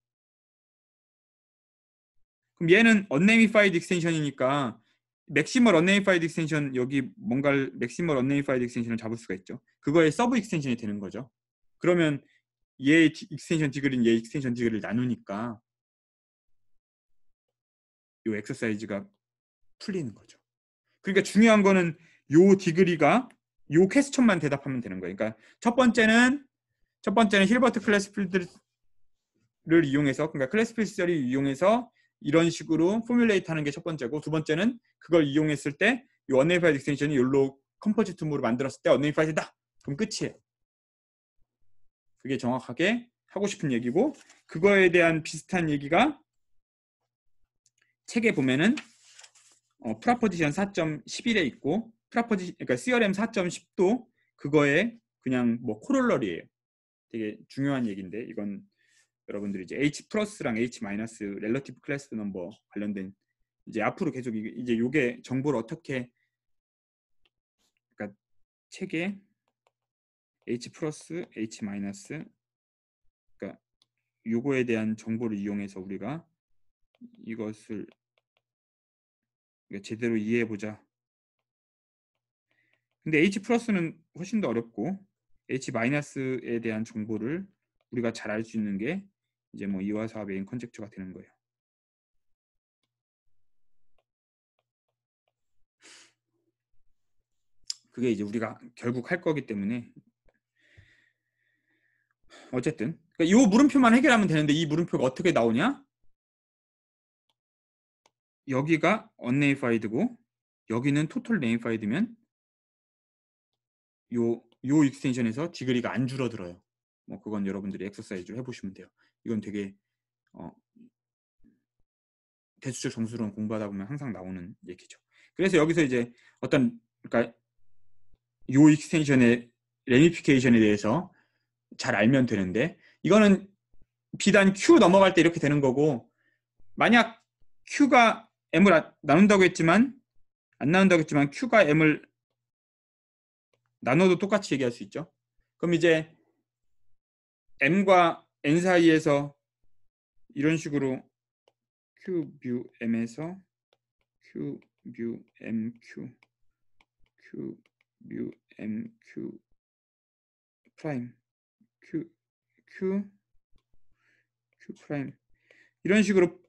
A: 그럼 얘는 unnamefied extension이니까 맥시멀 unnamefied extension, 여기 뭔가를 맥시멀 unnamefied extension을 잡을 수가 있죠. 그거의 서브 익스텐션이 되는 거죠. 그러면 얘 익스텐션 디그리는 얘 익스텐션 디그리를 나누니까 요 엑서사이즈가 풀리는 거죠. 그러니까 중요한 거는 요 디그리가 요 퀘스천만 대답하면 되는 거예요. 그러니까 첫 번째는 힐버트 클래스 필드를 이용해서, 그러니까 클래스 필드를 이용해서 이런 식으로 포뮬레이트 하는 게 첫 번째고, 두 번째는 그걸 이용했을 때 이 언네이파이드 익스텐션이 욜로 컴포지트물을 만들었을 때 언네이파이드다. 그럼 끝이에요. 그게 정확하게 하고 싶은 얘기고, 그거에 대한 비슷한 얘기가 책에 보면은 프라포지션 4.11에 있고, 그러니까 CRM 4.10도 그거에 그냥 뭐 코롤러리예요. 되게 중요한 얘기인데, 이건 여러분들이 이제 H 플러스랑 H 마이너스 렐러티브 클래스 넘버 관련된, 이제 앞으로 계속 이제 요게 정보를 어떻게, 그러니까 책에 H 플러스 H 마이너스, 그러니까 요거에 대한 정보를 이용해서 우리가 이것을 제대로 이해해 보자. 근데 H 플러스는 훨씬 더 어렵고, H 마이너스에 대한 정보를 우리가 잘 알 수 있는 게 이제 뭐 2와 4 메인 컨젝처가 되는 거예요. 그게 이제 우리가 결국 할 거기 때문에, 어쨌든 그러니까 이 물음표만 해결하면 되는데, 이 물음표가 어떻게 나오냐? 여기가 unnamefied고 여기는 total namefied면 요 익스텐션에서 디그리가 안 줄어들어요. 뭐 그건 여러분들이 엑서사이즈로 해보시면 돼요. 이건 되게 대수적 정수론 공부하다 보면 항상 나오는 얘기죠. 그래서 여기서 이제 어떤, 그러니까 요 익스텐션의 레미피케이션에 대해서 잘 알면 되는데, 이거는 비단 Q 넘어갈 때 이렇게 되는 거고, 만약 Q가 M을 나눈다고 했지만, 안 나눈다고 했지만 Q가 M을 나눠도 똑같이 얘기할 수 있죠. 그럼 이제 M과 N 사이에서 이런 식으로 Q 뮤 M에서 Q 뮤 M Q Q 뮤 M Q 프라임 Q Q Q 프라임, 이런 식으로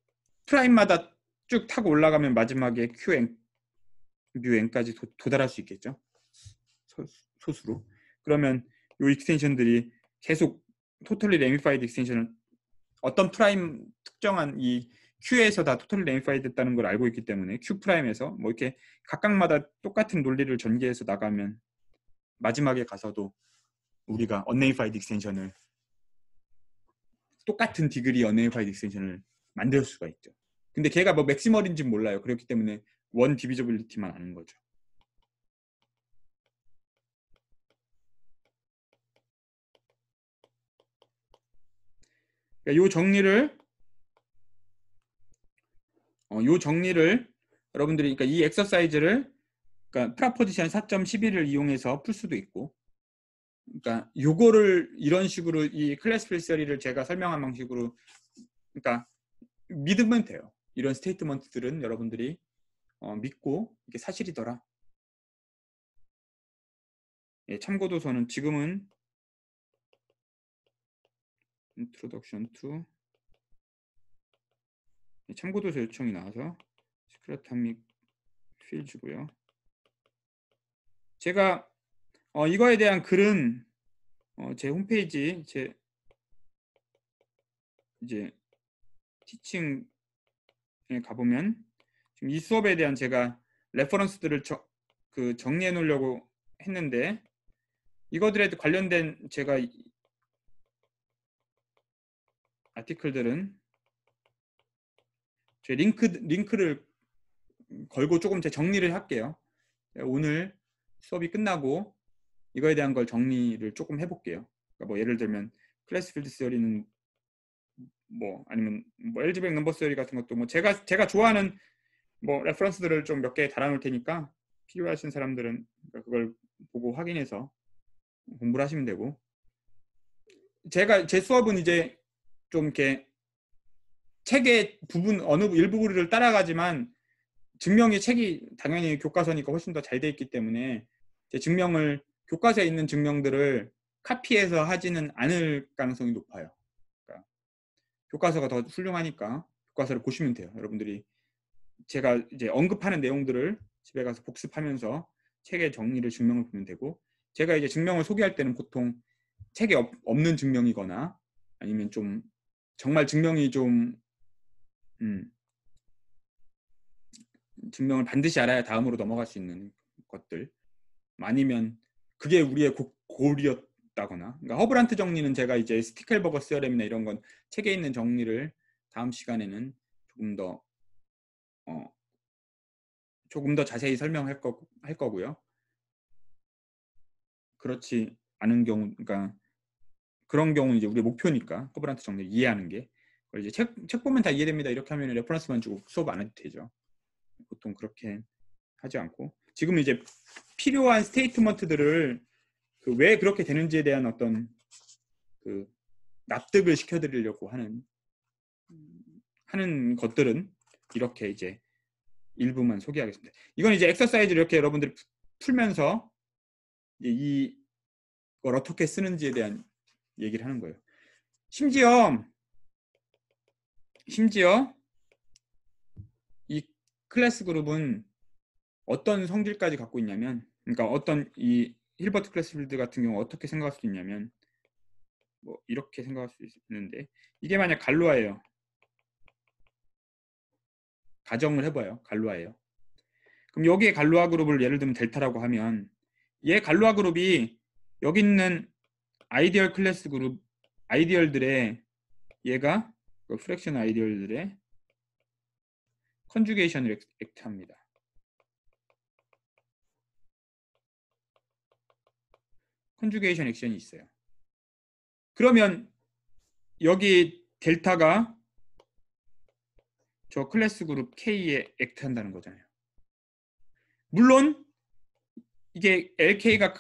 A: 프라임마다 쭉 타고 올라가면 마지막에 Q N 뮤 N까지 도달할 수 있겠죠. 소수로. 그러면 이 익스텐션들이 계속 토탈리 레미파이드 익스텐션을 어떤 프라임 특정한 이 Q에서 다 토탈리 레미파이드 됐다는 걸 알고 있기 때문에 Q 프라임에서 뭐 이렇게 각각마다 똑같은 논리를 전개해서 나가면 마지막에 가서도 우리가 unnamed extension을 똑같은 디그리 unnamed extension을 만들 수가 있죠. 근데 걔가 뭐 맥시멀인지 몰라요. 그렇기 때문에 원 디비저빌리티만 아는 거죠. 그러니까 요 정리를 여러분들이 그러니까 이 엑서사이즈를 그러니까 프라포지션 4.11을 이용해서 풀 수도 있고, 그러니까 요거를 이런 식으로 이 클래스필 서리를 제가 설명한 방식으로 그러니까 믿으면 돼요. 이런 스테이트먼트들은 여러분들이 믿고 이게 사실이더라. 예, 참고도서는 지금은 Introduction to 참고도서 요청이 나와서 스크래타믹 필즈고요. 제가 이거에 대한 글은 제 홈페이지 제 이제 티칭에 가보면 지금 이 수업에 대한 제가 레퍼런스들을 정리해 놓으려고 했는데 이거들에 관련된 제가 아티클들은 제 링크를 걸고 조금 제 정리를 할게요. 오늘 수업이 끝나고 이거에 대한 걸 정리를 조금 해볼게요. 그러니까 뭐 예를 들면 클래스 필드 시어리는 뭐 아니면 뭐 LG백 넘버 시어리 같은 것도 뭐 제가 좋아하는 뭐 레퍼런스들을 좀 몇 개 달아놓을 테니까 필요하신 사람들은 그걸 보고 확인해서 공부를 하시면 되고, 제 수업은 이제 좀 이렇게 책의 부분 어느 일부를 따라가지만 증명이 책이 당연히 교과서니까 훨씬 더 잘 돼 있기 때문에 제 증명을 교과서에 있는 증명들을 카피해서 하지는 않을 가능성이 높아요. 그러니까 교과서가 더 훌륭하니까 교과서를 보시면 돼요. 여러분들이 제가 이제 언급하는 내용들을 집에 가서 복습하면서 책의 정리를 증명을 보면 되고, 제가 이제 증명을 소개할 때는 보통 책에 없는 증명이거나 아니면 좀 정말 증명이 좀 증명을 반드시 알아야 다음으로 넘어갈 수 있는 것들, 아니면 그게 우리의 골이었다거나, 그러니까 허브란트 정리는 제가 이제 스티켈버거 시어렘이나 이런 건 책에 있는 정리를 다음 시간에는 조금 더 자세히 설명할 거고요. 그렇지 않은 경우, 그러니까 그런 경우는 이제 우리 목표니까 허브란트 정리를 이해하는 게, 이제 책 보면 다 이해됩니다. 이렇게 하면 레퍼런스만 주고 수업 안 해도 되죠. 보통 그렇게 하지 않고, 지금 이제 필요한 스테이트먼트들을 왜 그렇게 되는지에 대한 어떤 그 납득을 시켜드리려고 하는 것들은 이렇게 이제 일부만 소개하겠습니다. 이건 이제 엑서사이즈를 이렇게 여러분들이 풀면서 이걸 어떻게 쓰는지에 대한 얘기를 하는 거예요. 심지어 이 클래스 그룹은 어떤 성질까지 갖고 있냐면, 그러니까 어떤 이 힐버트 클래스 필드 같은 경우 어떻게 생각할 수 있냐면, 뭐 이렇게 생각할 수 있는데, 이게 만약 갈루아예요. 가정을 해봐요. 갈루아예요. 그럼 여기에 갈루아 그룹을 예를 들면 델타라고 하면, 얘 갈루아 그룹이 여기 있는 아이디얼 클래스 그룹 아이디얼들의 얘가 그 프랙션 아이디얼들의 컨주게이션을 액트합니다. 컨주게이션 액션이 있어요. 그러면 여기 델타가 저 클래스 그룹 K에 액트한다는 거잖아요. 물론 이게 LK가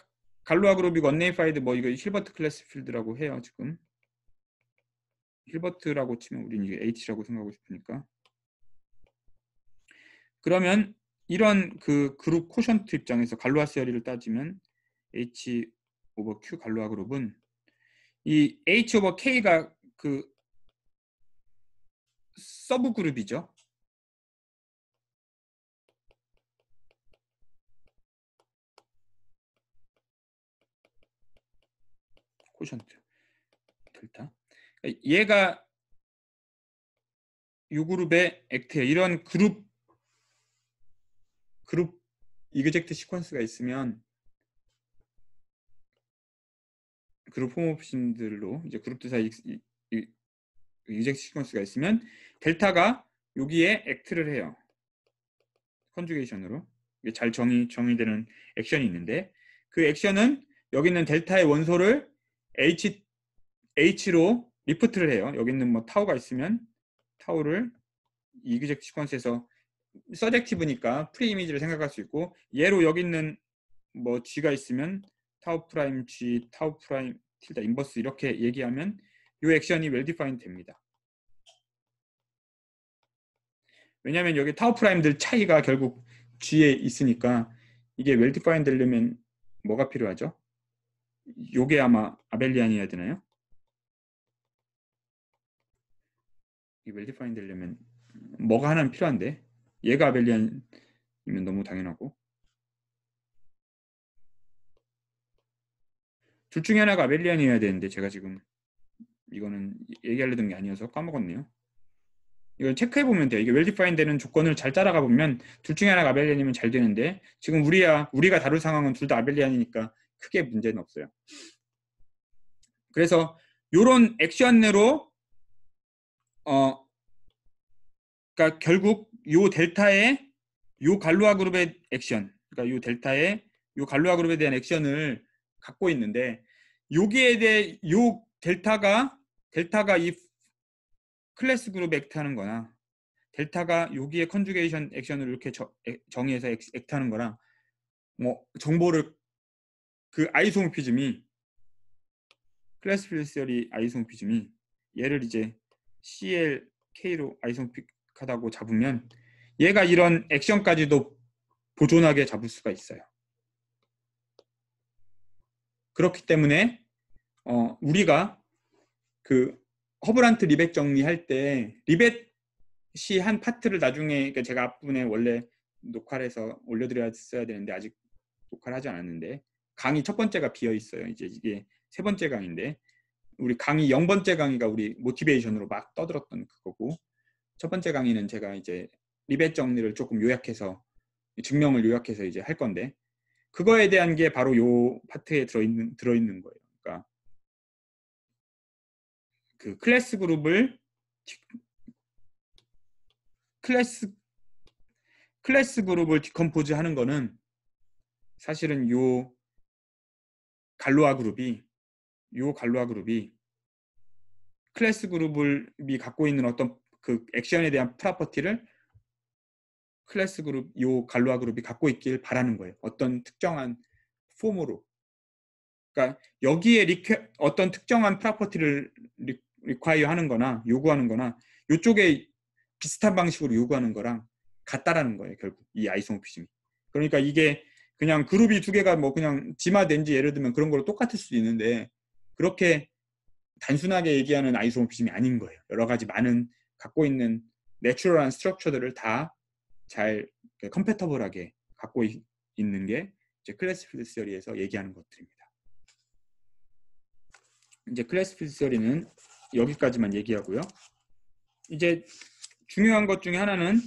A: 갈루아 그룹이고 언네이파이드 뭐 이거 힐버트 클래스 필드라고 해요. 지금 힐버트라고 치면 우리는 이게 H라고 생각하고 싶으니까. 그러면 이런 그 그룹 코션트 입장에서 갈루아 시어리를 따지면 H 오버 Q 갈루아 그룹은 이 H 오버 K가 그 서브 그룹이죠. 코션트 델타. 얘가 이 그룹의 액트에 이런 그룹 이그젝트 시퀀스가 있으면 그룹 홈오피신들로 이제 그룹들 사이 이젝트 시퀀스가 있으면 델타가 여기에 액트를 해요. 컨주게이션으로. 이게 잘 정의되는 액션이 있는데 그 액션은 여기 있는 델타의 원소를 H로 리프트를 해요. 여기 있는 뭐 타우가 있으면 타우를 이그젝트 시퀀스에서 서젝티브니까 프리 이미지를 생각할 수 있고 얘로 여기 있는 뭐 G가 있으면 타우 프라임 G, 타우 프라임 틸다 인버스 이렇게 얘기하면 이 액션이 웰 디파인드 됩니다. 왜냐하면 여기 타우 프라임들 차이가 결국 G에 있으니까 이게 웰 디파인드 되려면 뭐가 필요하죠? 요게 아마 아벨리안이어야 되나요? 이 웰 디파인드 되려면 뭐가 하나는 필요한데 얘가 아벨리안이면 너무 당연하고 둘 중에 하나가 아벨리안이어야 되는데 제가 지금 이거는 얘기하려던 게 아니어서 까먹었네요. 이걸 체크해보면 돼요. 이게 웰 디파인 되는 조건을 잘 따라가 보면 둘 중에 하나가 아벨리안이면 잘 되는데 지금 우리가 다룰 상황은 둘 다 아벨리안이니까 크게 문제는 없어요. 그래서 이런 액션으로 그러니까 결국 요 델타의 요 갈루아 그룹의 액션, 그러니까 요 델타의 요 갈루아 그룹에 대한 액션을 갖고 있는데 여기에 대해 요 델타가 이 클래스 그룹 액트하는 거나 델타가 여기에 컨주게이션 액션을 이렇게 정의해서 액트하는 거랑 뭐 정보를 그 아이소모피즘이 클래스 필드 시어리 아이소모피즘이 얘를 이제 CLK로 아이소모픽하다고 잡으면 얘가 이런 액션까지도 보존하게 잡을 수가 있어요. 그렇기 때문에 우리가 그 허브란트 리벳 정리할 때 리벳이 한 파트를 나중에 그러니까 제가 앞부분에 원래 녹화를 해서 올려드렸어야 되는데 아직 녹화를 하지 않았는데 강의 첫 번째가 비어 있어요. 이제 이게 세 번째 강의인데 우리 강의 0번째 강의가 우리 모티베이션으로 막 떠들었던 그거고 첫 번째 강의는 제가 이제 리벳 정리를 조금 요약해서 증명을 요약해서 이제 할 건데 그거에 대한 게 바로 요 파트에 들어있는 거예요. 그러니까 그 클래스 그룹을 디컴포즈 하는 거는 사실은 요 갈로아 그룹이 클래스 그룹이 갖고 있는 어떤 그 액션에 대한 프로퍼티를 클래스 그룹 요 갈로아 그룹이 갖고 있길 바라는 거예요. 어떤 특정한 폼으로. 그러니까 여기에 어떤 특정한 프로퍼티를 리콰이어 하는 거나 요구하는 거나 이쪽에 비슷한 방식으로 요구하는 거랑 같다라는 거예요. 결국 이 아이소모피즘이. 그러니까 이게 그냥 그룹이 두 개가 뭐 그냥 지마된지 예를 들면 그런 거로 똑같을 수도 있는데 그렇게 단순하게 얘기하는 아이소모피즘이 아닌 거예요. 여러 가지 많은 갖고 있는 내추럴한 스트럭처들을 다 잘 컴패터블하게 갖고 있는 게 이제 클래스 필드 시어리에서 얘기하는 것들입니다. 이제 클래스 필드 시어리는 여기까지만 얘기하고요. 이제 중요한 것 중에 하나는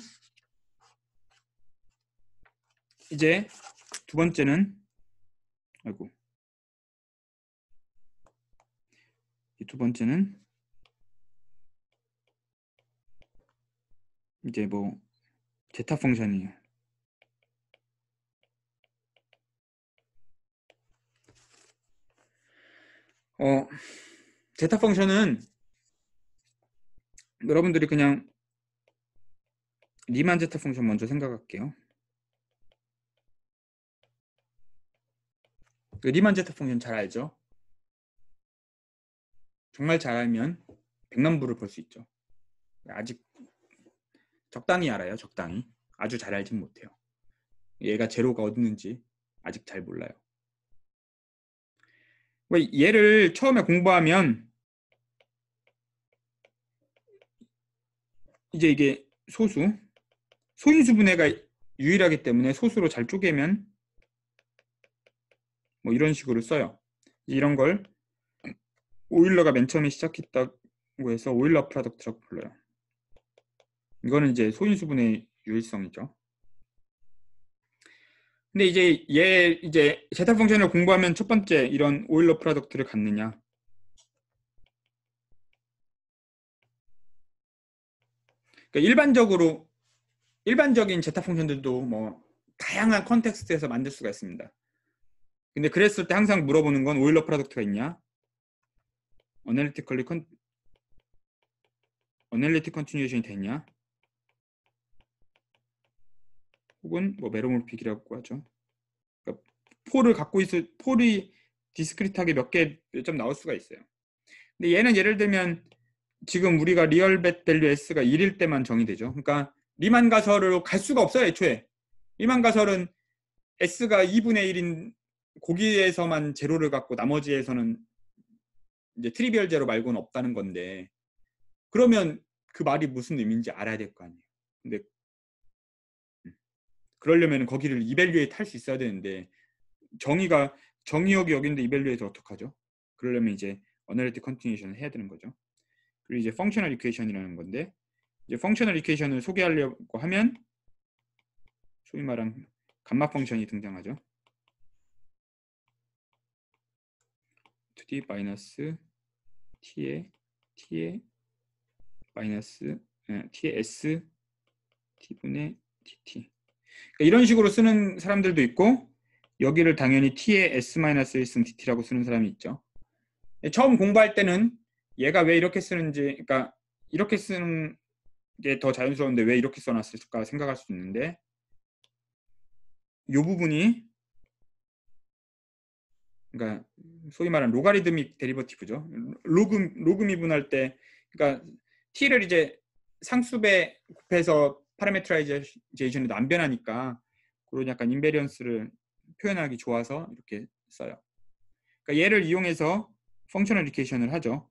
A: 이제 두 번째는 두 번째는 이제 뭐 제타 펑션이에요. 제타 펑션은 여러분들이 그냥 리만 제타 펑션 먼저 생각할게요. 리만 제타 펑션 잘 알죠? 정말 잘 알면 백남부를 볼 수 있죠. 아직 적당히 알아요. 적당히. 아주 잘 알진 못해요. 얘가 제로가 어딨는지 아직 잘 몰라요. 얘를 처음에 공부하면 이제 이게 소인수분해가 유일하기 때문에 소수로 잘 쪼개면 뭐 이런 식으로 써요. 이런 걸 오일러가 맨 처음에 시작했다고 해서 오일러 프로덕트라고 불러요. 이거는 이제 소인수분해 유일성이죠. 근데 이제 얘 이제 제타 펑션을 공부하면 첫 번째 이런 오일러 프로덕트를 갖느냐. 그러니까 일반적인 제타 펑션들도 뭐 다양한 컨텍스트에서 만들 수가 있습니다. 근데 그랬을 때 항상 물어보는 건 오일러 프로덕트가 있냐? 어널리틱 컨티뉴에이션이 되냐? 혹은 뭐 메로몰픽이라고 하죠. 그러니까 폴이 디스크리트하게 몇 점 나올 수가 있어요. 근데 얘는 예를 들면 지금 우리가 리얼 밸류 S가 1일 때만 정의되죠. 그러니까 리만 가설로 갈 수가 없어요, 애초에. 리만 가설은 S가 2분의 1인 거기에서만 제로를 갖고 나머지에서는 이제 트리비얼 제로 말고는 없다는 건데, 그러면 그 말이 무슨 의미인지 알아야 될 거 아니에요. 근데 그러려면 거기를 이밸류에이트 할 수 있어야 되는데, 정의역이 여기인데 이밸류에이트 어떡하죠? 그러려면 이제 어널리틱 컨티뉴에이션을 해야 되는 거죠. 그리고 이제 펑셔널 이퀘이션이라는 건데, 이제 펑셔널 이퀘이션을 소개하려고 하면 소위 말한 감마 펑션이 등장하죠. 2d 마이너스 t의 마이너스 t의 s t분의 dt. 그러니까 이런 식으로 쓰는 사람들도 있고, 여기를 당연히 t의 s-1승 dt라고 쓰는 사람이 있죠. 처음 공부할 때는 얘가 왜 이렇게 쓰는지, 그러니까 이렇게 쓰는 게 더 자연스러운데 왜 이렇게 써놨을까 생각할 수 있는데, 이 부분이 그러니까 소위 말하는 로가리드믹 데리버티브죠. 로그 미분할 때, 그러니까 t를 이제 상수배 곱해서 파라메트라이제이션에도 안 변하니까 그런 약간 인베리언스를 표현하기 좋아서 이렇게 써요. 그러니까 얘를 이용해서 펑셔널 이퀘이션을 하죠.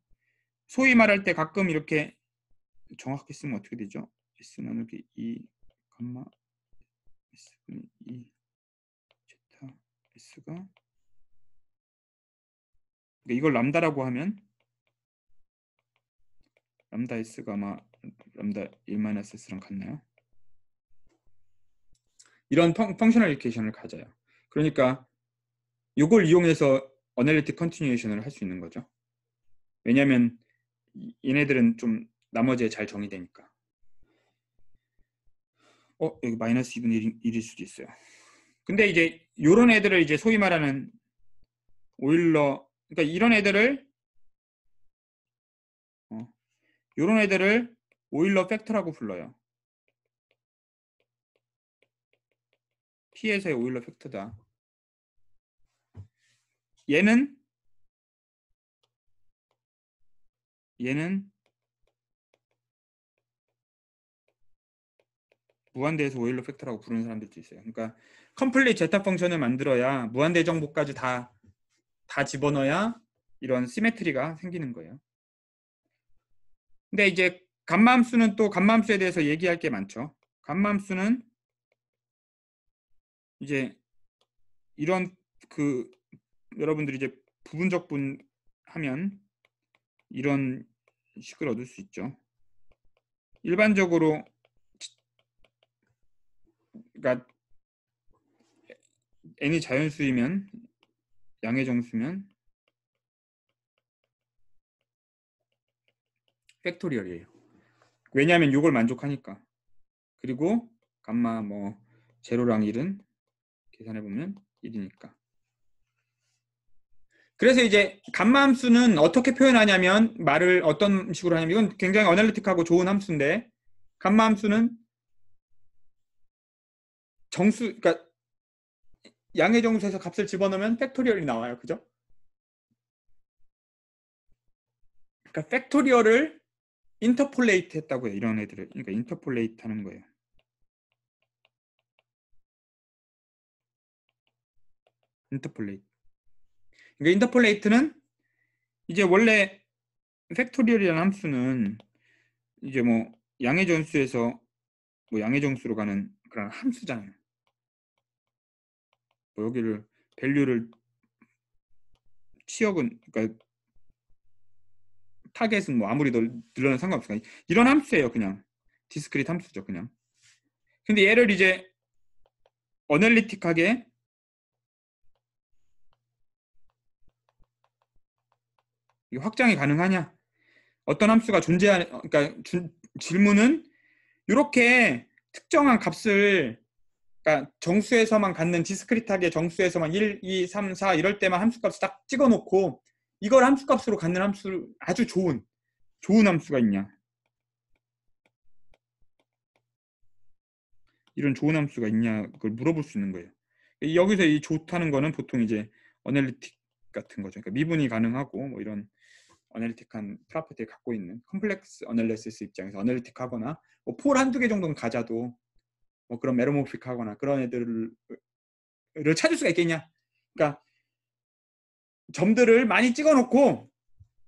A: 소위 말할 때 가끔 이렇게 정확히 쓰면 어떻게 되죠? S 나누기 2 감마 S분의 2 제타 S가, 그러니까 이걸 람다라고 하면 람다 S가 아마 람다 1-S랑 같나요? 이런 펑셔널 이퀘이션을 가져요. 그러니까 이걸 이용해서 어널리틱 컨티뉴에이션을 할 수 있는 거죠. 왜냐하면 얘네들은 좀 나머지에 잘 정의되니까. 여기 마이너스 2분의 1일 수도 있어요. 근데 이제 이런 애들을 이제 소위 말하는 오일러, 그러니까 이런 애들을 오일러 팩터라고 불러요. P에서의 오일러 팩터다. 얘는 무한대에서 오일러 팩터라고 부르는 사람들도 있어요. 그러니까 컴플릿 제타 펑션을 만들어야 무한대 정보까지 다 집어넣어야 이런 시메트리가 생기는 거예요. 근데 이제 감마함수는 또 감마함수에 대해서 얘기할 게 많죠. 감마함수는 이제 이런 여러분들이 이제 부분적 분 하면 이런 식을 얻을 수 있죠. 일반적으로 그러니까 n이 자연수이면 양의 정수면 팩토리얼이에요. 왜냐하면 이걸 만족하니까. 그리고 감마 뭐 제로랑 1은 계산해 보면 1이니까. 그래서 이제 감마 함수는 어떻게 표현하냐면, 말을 어떤 식으로 하냐면, 이건 굉장히 어널리틱하고 좋은 함수인데, 감마 함수는 그러니까 양의 정수에서 값을 집어넣으면 팩토리얼이 나와요. 그죠? 그러니까 팩토리얼을 인터폴레이트 했다고요. 이런 애들을. 그러니까 인터폴레이트 하는 거예요. 인터폴레이트. 그러니까 인터폴레이트는 이제 원래 팩토리얼이라는 함수는 이제 뭐 양의 정수에서 뭐 양의 정수로 가는 그런 함수잖아요. 뭐 여기를 밸류를 치역은, 그러니까 타겟은 뭐 아무리 늘려도 상관없으니까 이런 함수예요. 그냥 디스크리트 함수죠. 그냥. 근데 얘를 이제 어널리틱하게 이게 확장이 가능하냐? 어떤 함수가 존재하는, 그러니까 질문은 이렇게 특정한 값을, 그러니까 정수에서만 갖는 디스크리트하게 정수에서만 1, 2, 3, 4 이럴 때만 함수값을 딱 찍어놓고 이걸 함수값으로 갖는 함수, 아주 좋은 함수가 있냐? 이런 좋은 함수가 있냐? 그걸 물어볼 수 있는 거예요. 여기서 이 좋다는 거는 보통 이제 어널리틱 같은 거죠. 그러니까 미분이 가능하고 뭐 이런 어널리틱한 프로퍼티를 갖고 있는 컴플렉스 어널리시스 입장에서 어널리틱하거나 뭐 폴 한두 개 정도는 가져도 뭐 그런 메로모픽하거나 그런 애들을 찾을 수가 있겠냐? 그러니까 점들을 많이 찍어놓고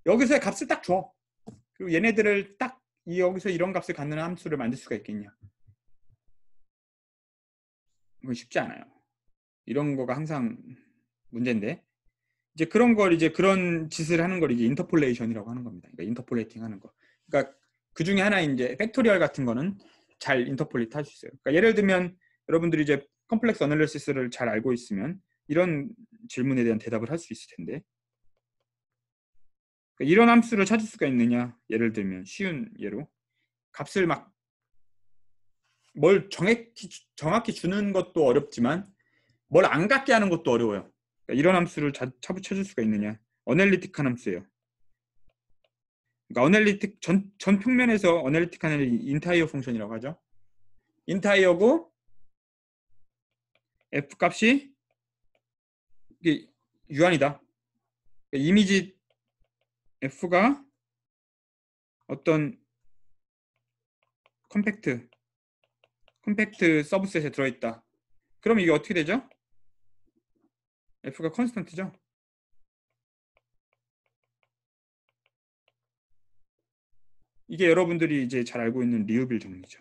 A: 여기서의 값을 딱 줘. 그리고 얘네들을 딱 여기서 이런 값을 갖는 함수를 만들 수가 있겠냐? 그건 쉽지 않아요. 이런 거가 항상 문제인데 이제 그런 걸 이제 그런 짓을 하는 걸 이제 인터폴레이션이라고 하는 겁니다. 그러니까 인터폴레이팅 하는 거. 그러니까 그 중에 하나 이제 팩토리얼 같은 거는 잘 인터폴레이트 할 수 있어요. 그러니까 예를 들면 여러분들이 이제 컴플렉스 어널리시스를 잘 알고 있으면 이런 질문에 대한 대답을 할 수 있을 텐데 그러니까 이런 함수를 찾을 수가 있느냐? 예를 들면 쉬운 예로 값을 막 뭘 정확히 주는 것도 어렵지만 뭘 안 갖게 하는 것도 어려워요. 그러니까 이런 함수를 찾을 수가 있느냐? 어널리틱한 함수예요. 그러니까 어널리틱 전 평면에서 어널리틱한 인타이어 펑션이라고 하죠. 인타이어고 f 값이 이게 유한이다. 그러니까 이미지 f가 어떤 컴팩트 서브셋에 들어있다. 그럼 이게 어떻게 되죠? f가 컨스턴트죠. 이게 여러분들이 이제 잘 알고 있는 리우빌 정리죠.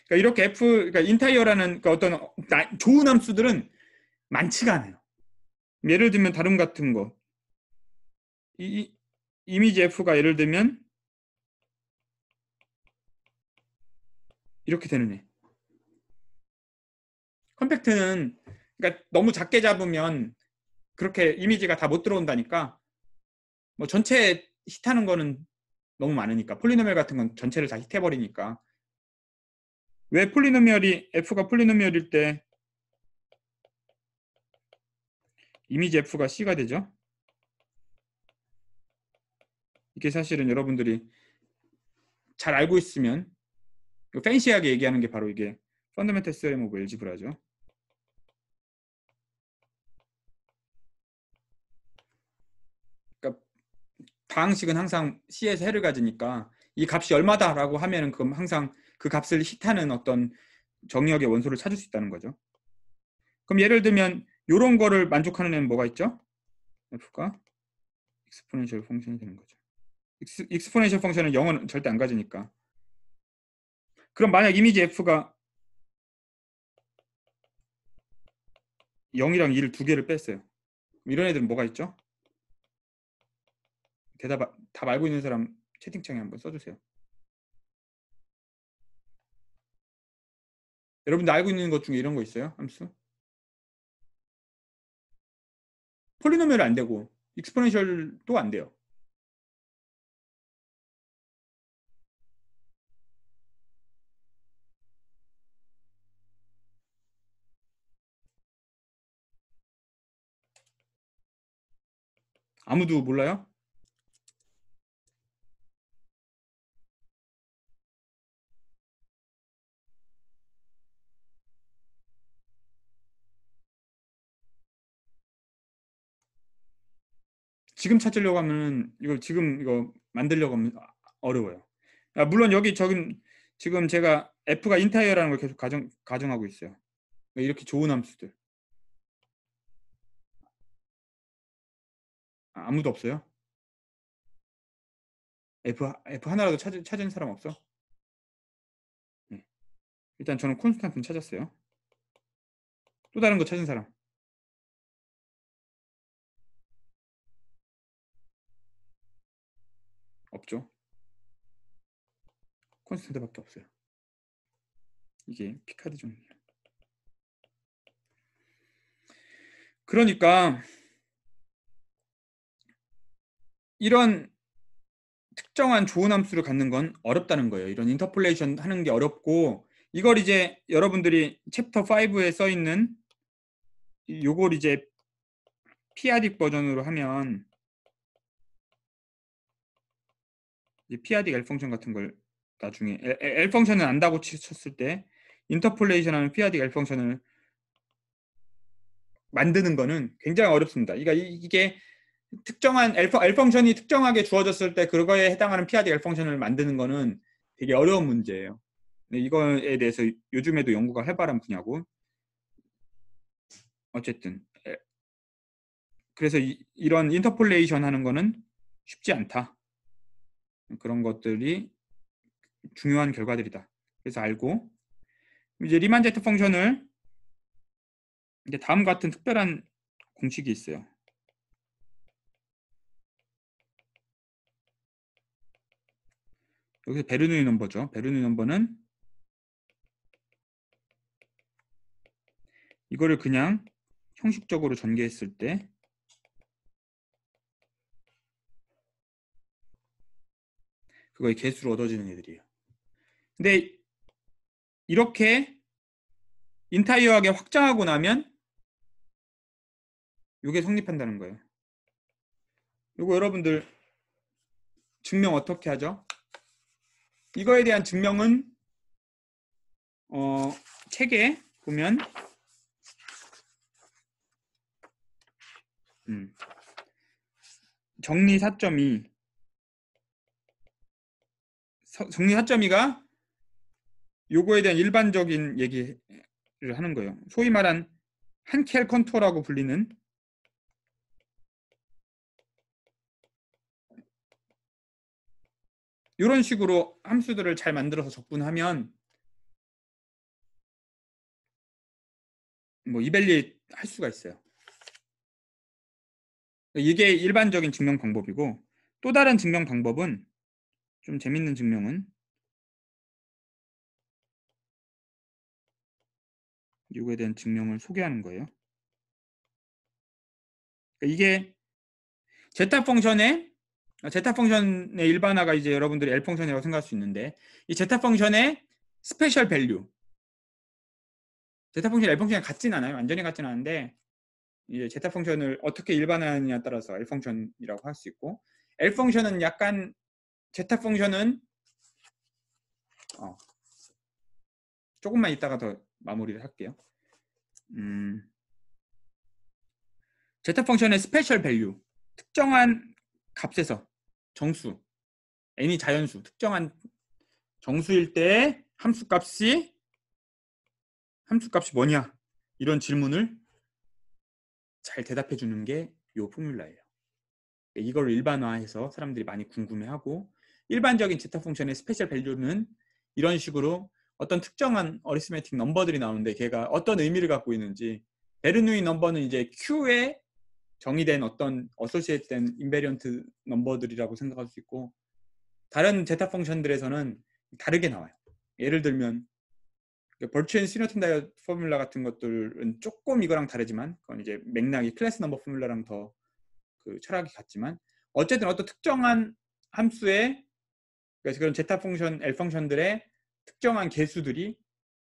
A: 그러니까 이렇게 그러니까 인타이어라는 그러니까 어떤 좋은 함수들은 많지가 않아요. 예를 들면 다름 같은 거. 이미지 f가 예를 들면 이렇게 되는 애. 컴팩트는 그러니까 너무 작게 잡으면 그렇게 이미지가 다 못 들어온다니까. 뭐 전체 히트하는 거는 너무 많으니까 폴리노미얼 같은 건 전체를 다 히트해버리니까. 왜 폴리노미얼이 f가 폴리노미얼일 때 이미지 f가 c가 되죠? 이게 사실은 여러분들이 잘 알고 있으면 팬시하게 얘기하는 게 바로 이게 펀더멘탈 스레럼 오브 엘지브라죠. 그러니까 다항식은 항상 C에서 해를 가지니까 이 값이 얼마다라고 하면은 그럼 항상 그 값을 히트하는 어떤 정의역의 원소를 찾을 수 있다는 거죠. 그럼 예를 들면 이런 거를 만족하는 애는 뭐가 있죠? f가 익스포넨셜 펑션이 되는 거죠. 익스포넨셜 펑션은 0은 절대 안 가지니까. 그럼 만약 이미지 f가 0이랑 2를 두 개를 뺐어요. 이런 애들은 뭐가 있죠? 답 알고 있는 사람 채팅창에 한번 써주세요. 여러분들 알고 있는 것 중에 이런 거 있어요? 함수? 폴리노미얼 안 되고 익스포넨셜도 안 돼요. 아무도 몰라요? 지금 찾으려고 하면 이거 만들려고 하면 어려워요. 물론 여기 지금 제가 f가 인타이어라는 걸 계속 가정하고 있어요. 이렇게 좋은 함수들. 아무도 없어요? F 하나라도 찾은 사람 없어? 네. 일단 저는 콘스탄트는 찾았어요. 또 다른 거 찾은 사람? 없죠. 콘스탄트밖에 없어요. 이게 피카디 정리예요. 그러니까 이런 특정한 좋은 함수를 갖는 건 어렵다는 거예요. 이런 인터폴레이션 하는 게 어렵고, 이걸 이제 여러분들이 챕터 5에 써 있는 요걸 이제 피아딕 버전으로 하면, 이제 피아딕 L 펑션 같은 걸 나중에 L 펑션은 안다고 쳤을 때 인터폴레이션 하는 피아딕 L 펑션을 만드는 거는 굉장히 어렵습니다. 그러니까 이게 특정한 L 펑션이 특정하게 주어졌을 때 그거에 해당하는 피아딕 L 펑션을 만드는 거는 되게 어려운 문제예요. 이거에 대해서 요즘에도 연구가 활발한 분야고, 어쨌든 그래서 이런 인터폴레이션 하는 거는 쉽지 않다. 그런 것들이 중요한 결과들이다. 그래서 알고, 이제 리만 제트 펑션을 이제 다음과 같은 특별한 공식이 있어요. 여기서 베르누이 넘버죠. 베르누이 넘버는 이거를 그냥 형식적으로 전개했을 때 그거의 개수로 얻어지는 애들이에요. 근데 이렇게 인타이어하게 확장하고 나면 이게 성립한다는 거예요. 이거 여러분들 증명 어떻게 하죠? 이거에 대한 증명은 책에 보면 정리 4.2 정리 4.2가 요거에 대한 일반적인 얘기를 하는 거예요. 소위 말한 한켈 컨투어라고 불리는 이런 식으로 함수들을 잘 만들어서 적분하면 뭐 이벨리에이트 할 수가 있어요. 이게 일반적인 증명 방법이고, 또 다른 증명 방법은, 좀 재밌는 증명은 이거에 대한 증명을 소개하는 거예요. 이게 제타 펑션의 일반화가 이제 여러분들이 L 펑션이라고 생각할 수 있는데, 이 제타 펑션의 스페셜 밸류, 제타 펑션 L 펑션이 같진 않아요. 완전히 같진 않은데, 이제 제타 펑션을 어떻게 일반화하느냐에 따라서 L 펑션이라고 할 수 있고, L 펑션은 약간 제타 펑션은 조금만 이따가 더 마무리를 할게요. 제타 펑션의 스페셜 밸류, 특정한 값에서 정수, n이 자연수, 특정한 정수일 때 함수값이 뭐냐, 이런 질문을 잘 대답해 주는 게 이 포뮬라예요. 이걸 일반화해서 사람들이 많이 궁금해하고, 일반적인 제타 펑션의 스페셜 밸류는 이런 식으로 어떤 특정한 어리스메틱 넘버들이 나오는데 걔가 어떤 의미를 갖고 있는지, 베르누이 넘버는 이제 Q에 정의된 어떤 어소시에이트된 인베리언트 넘버들이라고 생각할 수 있고, 다른 제타 펑션들에서는 다르게 나와요. 예를 들면 벌츠앤 시너튼 다이어 포뮬라 같은 것들은 조금 이거랑 다르지만, 그건 이제 맥락이 클래스 넘버 포뮬라랑 더 그 철학이 같지만, 어쨌든 어떤 특정한 함수의, 그래서 그런 제타 펑션, L 펑션들의 특정한 개수들이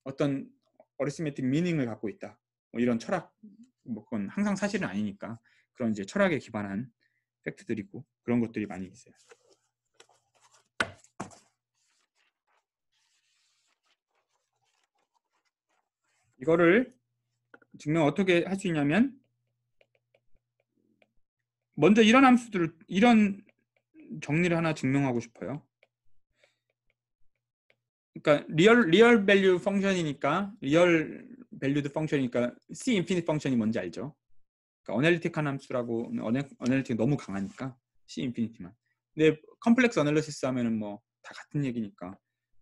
A: 어떤 어리스메틱 미닝을 갖고 있다. 뭐 이런 철학, 뭐 그건 항상 사실은 아니니까 그런 이제 철학에 기반한 팩트들이고, 그런 것들이 많이 있어요. 이거를 증명 어떻게 할 수 있냐면, 먼저 이런 함수들을, 이런 정리를 하나 증명하고 싶어요. 그러니까 리얼 밸류 펑션이니까, 리얼 밸류드 펑션이니까 C 인피니트 펑션이 뭔지 알죠? 그러니까 어널리틱한 함수라고, 어널리틱 너무 강하니까 C 인피니티만. 근데 컴플렉스 어널리시스 하면은 뭐 다 같은 얘기니까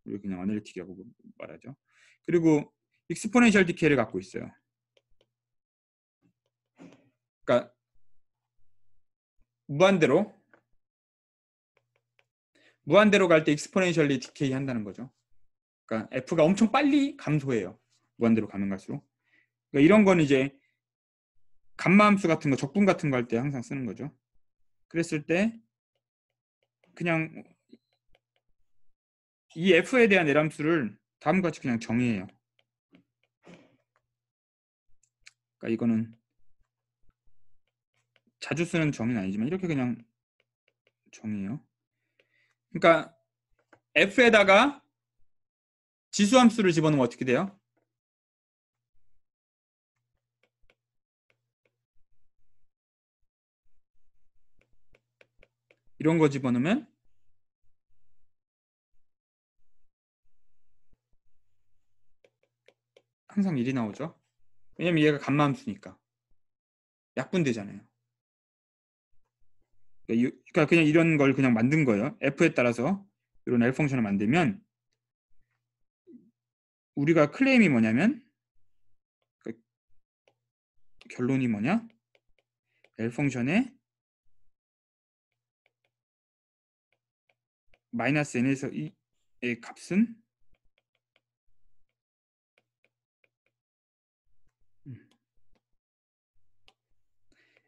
A: 우리 그냥 어널리틱이라고 말하죠. 그리고 익스포넨셜 디케이를 갖고 있어요. 그러니까 무한대로 갈 때 익스포넨셜리 디케이 한다는 거죠. 그러니까 F가 엄청 빨리 감소해요. 무한대로 가면 갈수록. 그러니까 이런 거는 이제 감마함수 같은 거, 적분 같은 거 할 때 항상 쓰는 거죠. 그랬을 때 그냥 이 f에 대한 내함수를 다음과 같이 그냥 정의해요. 그러니까 이거는 자주 쓰는 정의는 아니지만 이렇게 그냥 정의해요. 그러니까 f에다가 지수함수를 집어넣으면 어떻게 돼요? 이런 거 집어넣으면 항상 1이 나오죠. 왜냐면 얘가 감마함수니까. 약분되잖아요. 그러니까 그냥 이런 걸 그냥 만든 거예요. f에 따라서 이런 L 펑션을 만들면 우리가 클레임이 뭐냐면 그 결론이 뭐냐? L 펑션의 마이너스 n에서 의 값은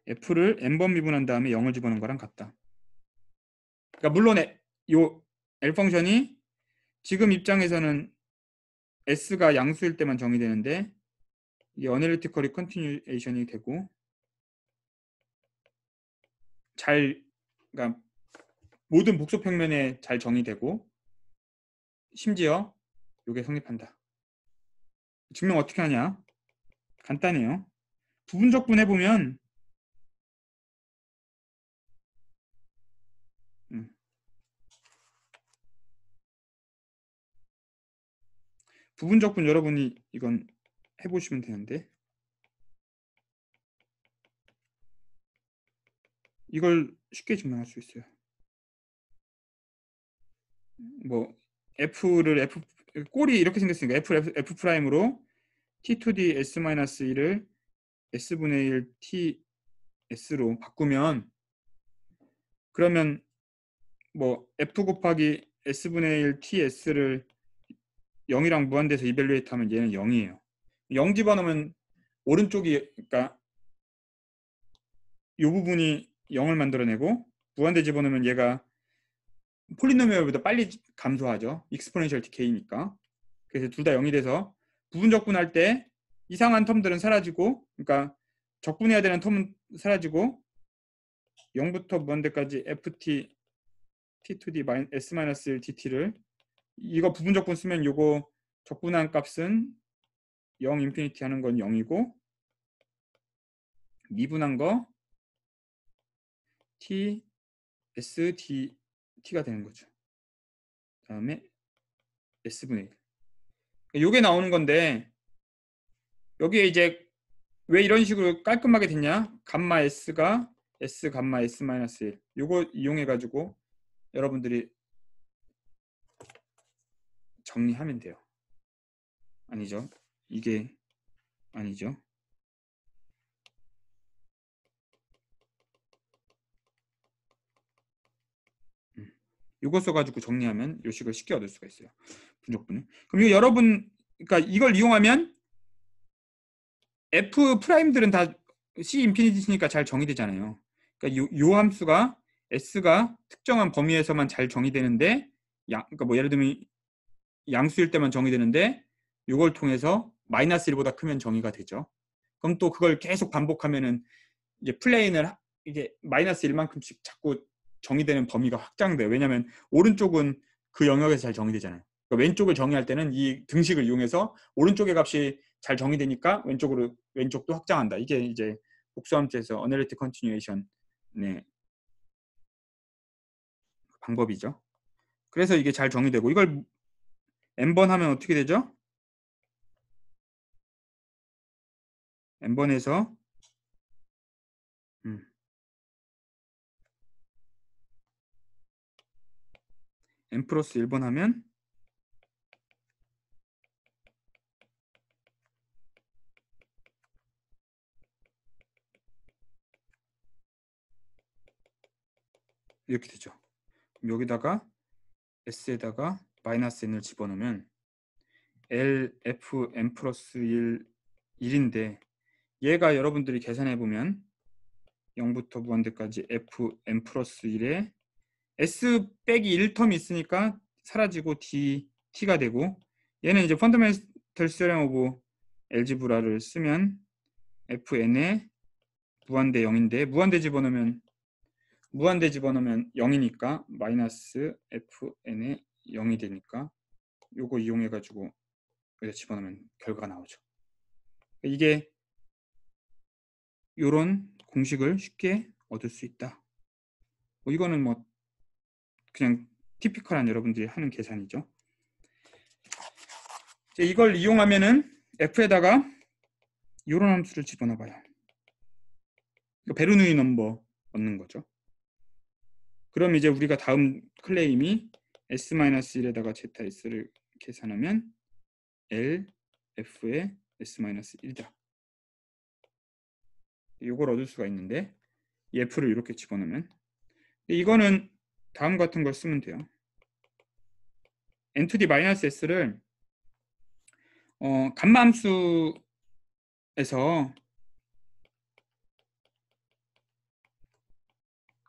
A: f를 n번 미분한 다음에 0을 집어넣은 거랑 같다. 그러니까 물론 요 L 펑션이 지금 입장에서는 s가 양수일 때만 정의되는데 이게 어널리티컬이 컨티뉴에이션이 되고 잘 그러니까 모든 복소 평면에 잘 정의되고 심지어 이게 성립한다. 증명 어떻게 하냐? 간단해요. 부분적분 해보면 부분적분 여러분이 이건 해보시면 되는데 이걸 쉽게 증명할 수 있어요. 뭐 f를 f 꼴이 이렇게 생겼으니까 f 프라임으로 t to the s-1을 s분의 1 t s로 바꾸면 그러면 뭐 f 곱하기 s분의 1 t s를 0이랑 무한돼서 이벨루에이트 하면 얘는 0이에요. 0 집어넣으면 오른쪽이 그러니까 이 부분이 0을 만들어내고 무한대 집어넣으면 얘가 폴리노미얼보다 빨리 감소하죠. 익스포넨셜 디케이니까. 그래서 둘 다 0이 돼서 부분 적분할 때 이상한 텀들은 사라지고 그러니까 적분해야 되는 텀은 사라지고 0부터 무한대까지 ft t to the s-1 dt를 이거 부분 적분 쓰면 요거 적분한 값은 0 인피니티 하는 건 0이고 미분한 거 t s d t가 되는 거죠. 다음에 s분의 1. 요게 나오는 건데 여기에 이제 왜 이런 식으로 깔끔하게 됐냐? 감마 s가 s 감마 s-1 요거 이용해 가지고 여러분들이 정리하면 돼요. 아니죠. 이게 아니죠. 요거 써가지고 정리하면 요 식을 쉽게 얻을 수가 있어요. 분적분을. 그럼 이거 여러분 그러니까 이걸 이용하면 f 프라임들은 다 c 인피니티니까 잘 정의되잖아요. 그러니까 요 함수가 s가 특정한 범위에서만 잘 정의되는데 그러니까 뭐 예를 들면 양수일 때만 정의되는데 이걸 통해서 마이너스 1보다 크면 정의가 되죠. 그럼 또 그걸 계속 반복하면은 이제 플레인을 이게 마이너스 1만큼씩 자꾸 정의되는 범위가 확장돼요. 왜냐하면 오른쪽은 그 영역에서 잘 정의되잖아요. 그러니까 왼쪽을 정의할 때는 이 등식을 이용해서 오른쪽의 값이 잘 정의되니까 왼쪽도 확장한다. 이게 이제 복수함수에서 어널리틱 컨티뉴에이션 네, 방법이죠. 그래서 이게 잘 정의되고 이걸 n번 하면 어떻게 되죠? n번에서 n 플러스 1번 하면 이렇게 되죠. 여기다가 s에다가 마이너스 n을 집어넣으면 L, F, n 플러스 1인데 얘가 여러분들이 계산해 보면 0부터 무한대까지 F, n 플러스 1에 S 빼기 1텀이 있으니까 사라지고 T가 되고, 얘는 이제 펀더멘털 시어럼 오브 엘지브라를 쓰면 fn에 무한대 0인데 무한대 집어넣으면 0이니까 마이너스 fn에 0이 되니까 요거 이용해 가지고 여기다 집어넣으면 결과가 나오죠. 이게 요런 공식을 쉽게 얻을 수 있다. 이거는 뭐 그냥 티피컬한 여러분들이 하는 계산이죠. 이걸 이용하면은 f에다가 요런 함수를 집어넣어봐요. 베르누이 넘버 얻는 거죠. 그럼 이제 우리가 다음 클레임이 S-1에다가 ZS를 계산하면 L, F의 S-1이다. 이걸 얻을 수가 있는데 이 F를 이렇게 집어넣으면 이거는 다음 같은 걸 쓰면 돼요. n to the -s를 감마함수에서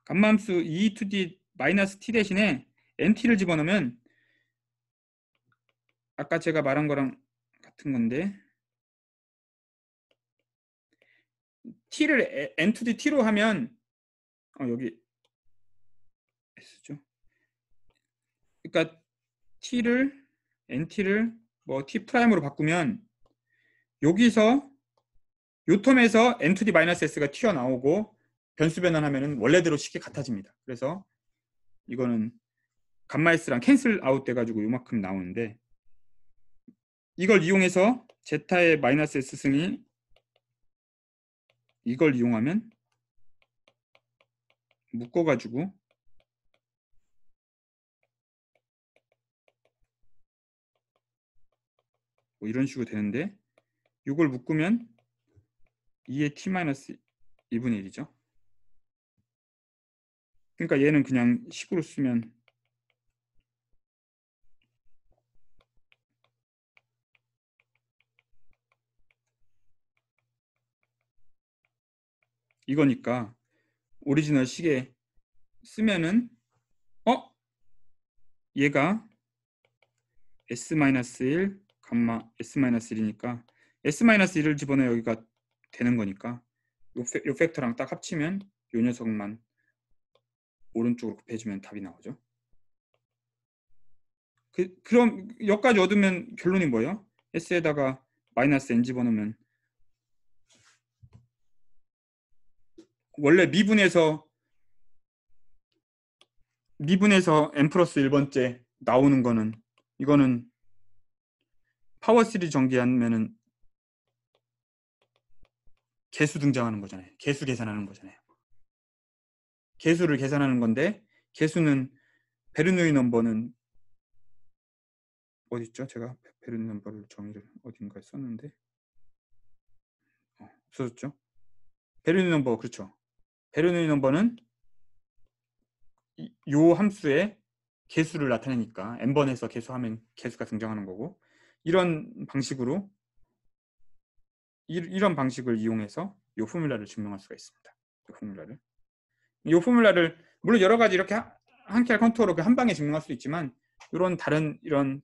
A: 감마함수 e to the -t 대신에 nt를 집어넣으면 아까 제가 말한 거랑 같은 건데 t를 n to the t로 하면 여기 s죠. 그러니까 t를 nt를 뭐 t 프라임으로 바꾸면 여기서 요 텀에서 n to the -s가 튀어나오고 변수 변환하면은 원래대로 식이 같아집니다. 그래서 이거는 감마 s랑 캔슬 아웃 돼가지고 요만큼 나오는데 이걸 이용해서 제타의 마이너스 s 승이 이걸 이용하면 묶어가지고 뭐 이런 식으로 되는데 이걸 묶으면 2의 t-2분의 1이죠. 그러니까 얘는 그냥 식으로 쓰면 이거니까 오리지널 식에 쓰면은 얘가 S-1 감마 S-1이니까 S-1을 집어넣어 여기가 되는 거니까 요 팩터랑 딱 합치면 요 녀석만 오른쪽으로 곱해주면 답이 나오죠. 그럼 여기까지 얻으면 결론이 뭐예요? S에다가 마이너스 n 집어넣으면 원래 미분에서 n 플러스 1번째 나오는 거는 이거는 파워 시리즈 전개하면은 개수 등장하는 거잖아요. 개수 계산하는 거잖아요. 개수를 계산하는 건데 개수는 베르누이 넘버는 어디 있죠? 제가 베르누이 넘버를 정의를 어딘가에 썼는데 없어졌죠? 베르누이 넘버 그렇죠. 베르누이 넘버는 요 함수의 개수를 나타내니까 n번에서 개수하면 개수가 등장하는 거고 이런 방식으로 이런 방식을 이용해서 이 포뮬라를 증명할 수가 있습니다. 이 포뮬라를 물론 여러 가지 이렇게 한 cal 컨투어로 한 방에 증명할 수 있지만 이런 다른 이런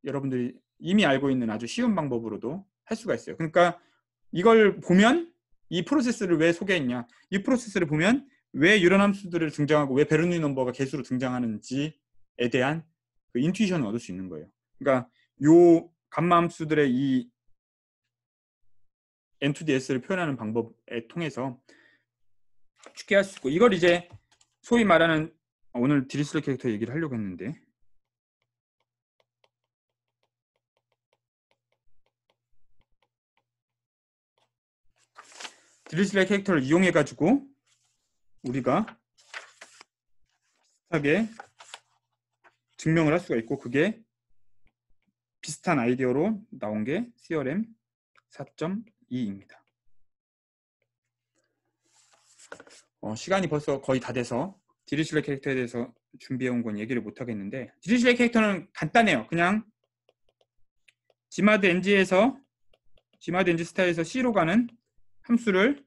A: 여러분들이 이미 알고 있는 아주 쉬운 방법으로도 할 수가 있어요. 그러니까 이걸 보면 이 프로세스를 왜 소개했냐, 이 프로세스를 보면 왜 이런 함수들을 등장하고 왜 베르누이 넘버가 개수로 등장하는지에 대한 그 인투이션을 얻을 수 있는 거예요. 그러니까 요 감마 함수들의 이 n to the s를 표현하는 방법에 통해서 쉽게 할 수 있고 이걸 이제 소위 말하는 오늘 디리슬러 캐릭터 얘기를 하려고 했는데 디리슬러 캐릭터를 이용해 가지고 우리가 비슷하게 증명을 할 수가 있고 그게 비슷한 아이디어로 나온 게 CRM 4.2입니다. 시간이 벌써 거의 다 돼서 디리슐레 캐릭터에 대해서 준비해온 건 얘기를 못 하겠는데 디리슐레 캐릭터는 간단해요. 그냥 지마드 NG 스타일에서 C로 가는 함수를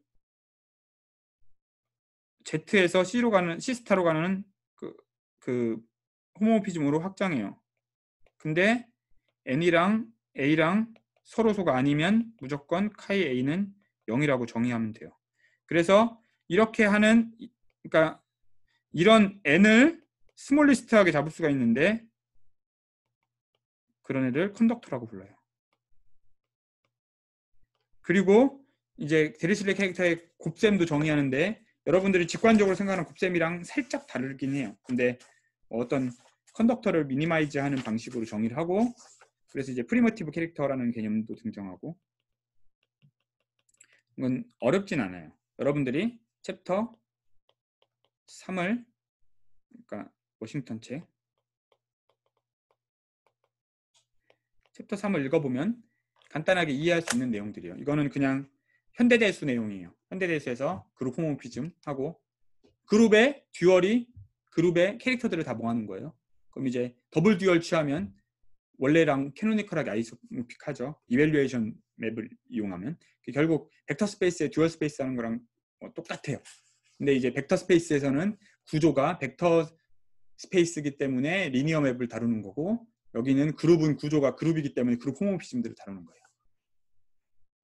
A: Z에서 C 스타로 가는 그 그 호모모피즘으로 확장해요. 근데 n이랑 a랑 서로소가 아니면 무조건 카이 a는 0이라고 정의하면 돼요. 그래서 이렇게 하는, 그러니까 이런 n을 스몰리스트하게 잡을 수가 있는데 그런 애를 컨덕터라고 불러요. 그리고 이제 데리슬레 캐릭터의 곱셈도 정의하는데 여러분들이 직관적으로 생각하는 곱셈이랑 살짝 다르긴 해요. 근데 어떤 컨덕터를 미니마이즈하는 방식으로 정의를 하고, 그래서 이제 프리머티브 캐릭터라는 개념도 등장하고, 이건 어렵진 않아요. 여러분들이 챕터 3을, 그러니까 워싱턴 책 챕터 3을 읽어보면 간단하게 이해할 수 있는 내용들이에요. 이거는 그냥 현대대수 내용이에요. 현대대수에서 그룹 호모피즘 하고 그룹의 듀얼이 그룹의 캐릭터들을 다 모아놓은 거예요. 그럼 이제 더블 듀얼 취하면 원래랑 캐노니컬하게 아이소모픽하죠. 이밸류에이션 맵을 이용하면 결국 벡터 스페이스의 듀얼 스페이스 하는 거랑 똑같아요. 근데 이제 벡터 스페이스에서는 구조가 벡터 스페이스이기 때문에 리니어 맵을 다루는 거고, 여기는 그룹은 구조가 그룹이기 때문에 그룹 호모피즘들을 다루는 거예요.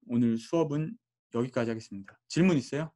A: 오늘 수업은 여기까지 하겠습니다. 질문 있어요?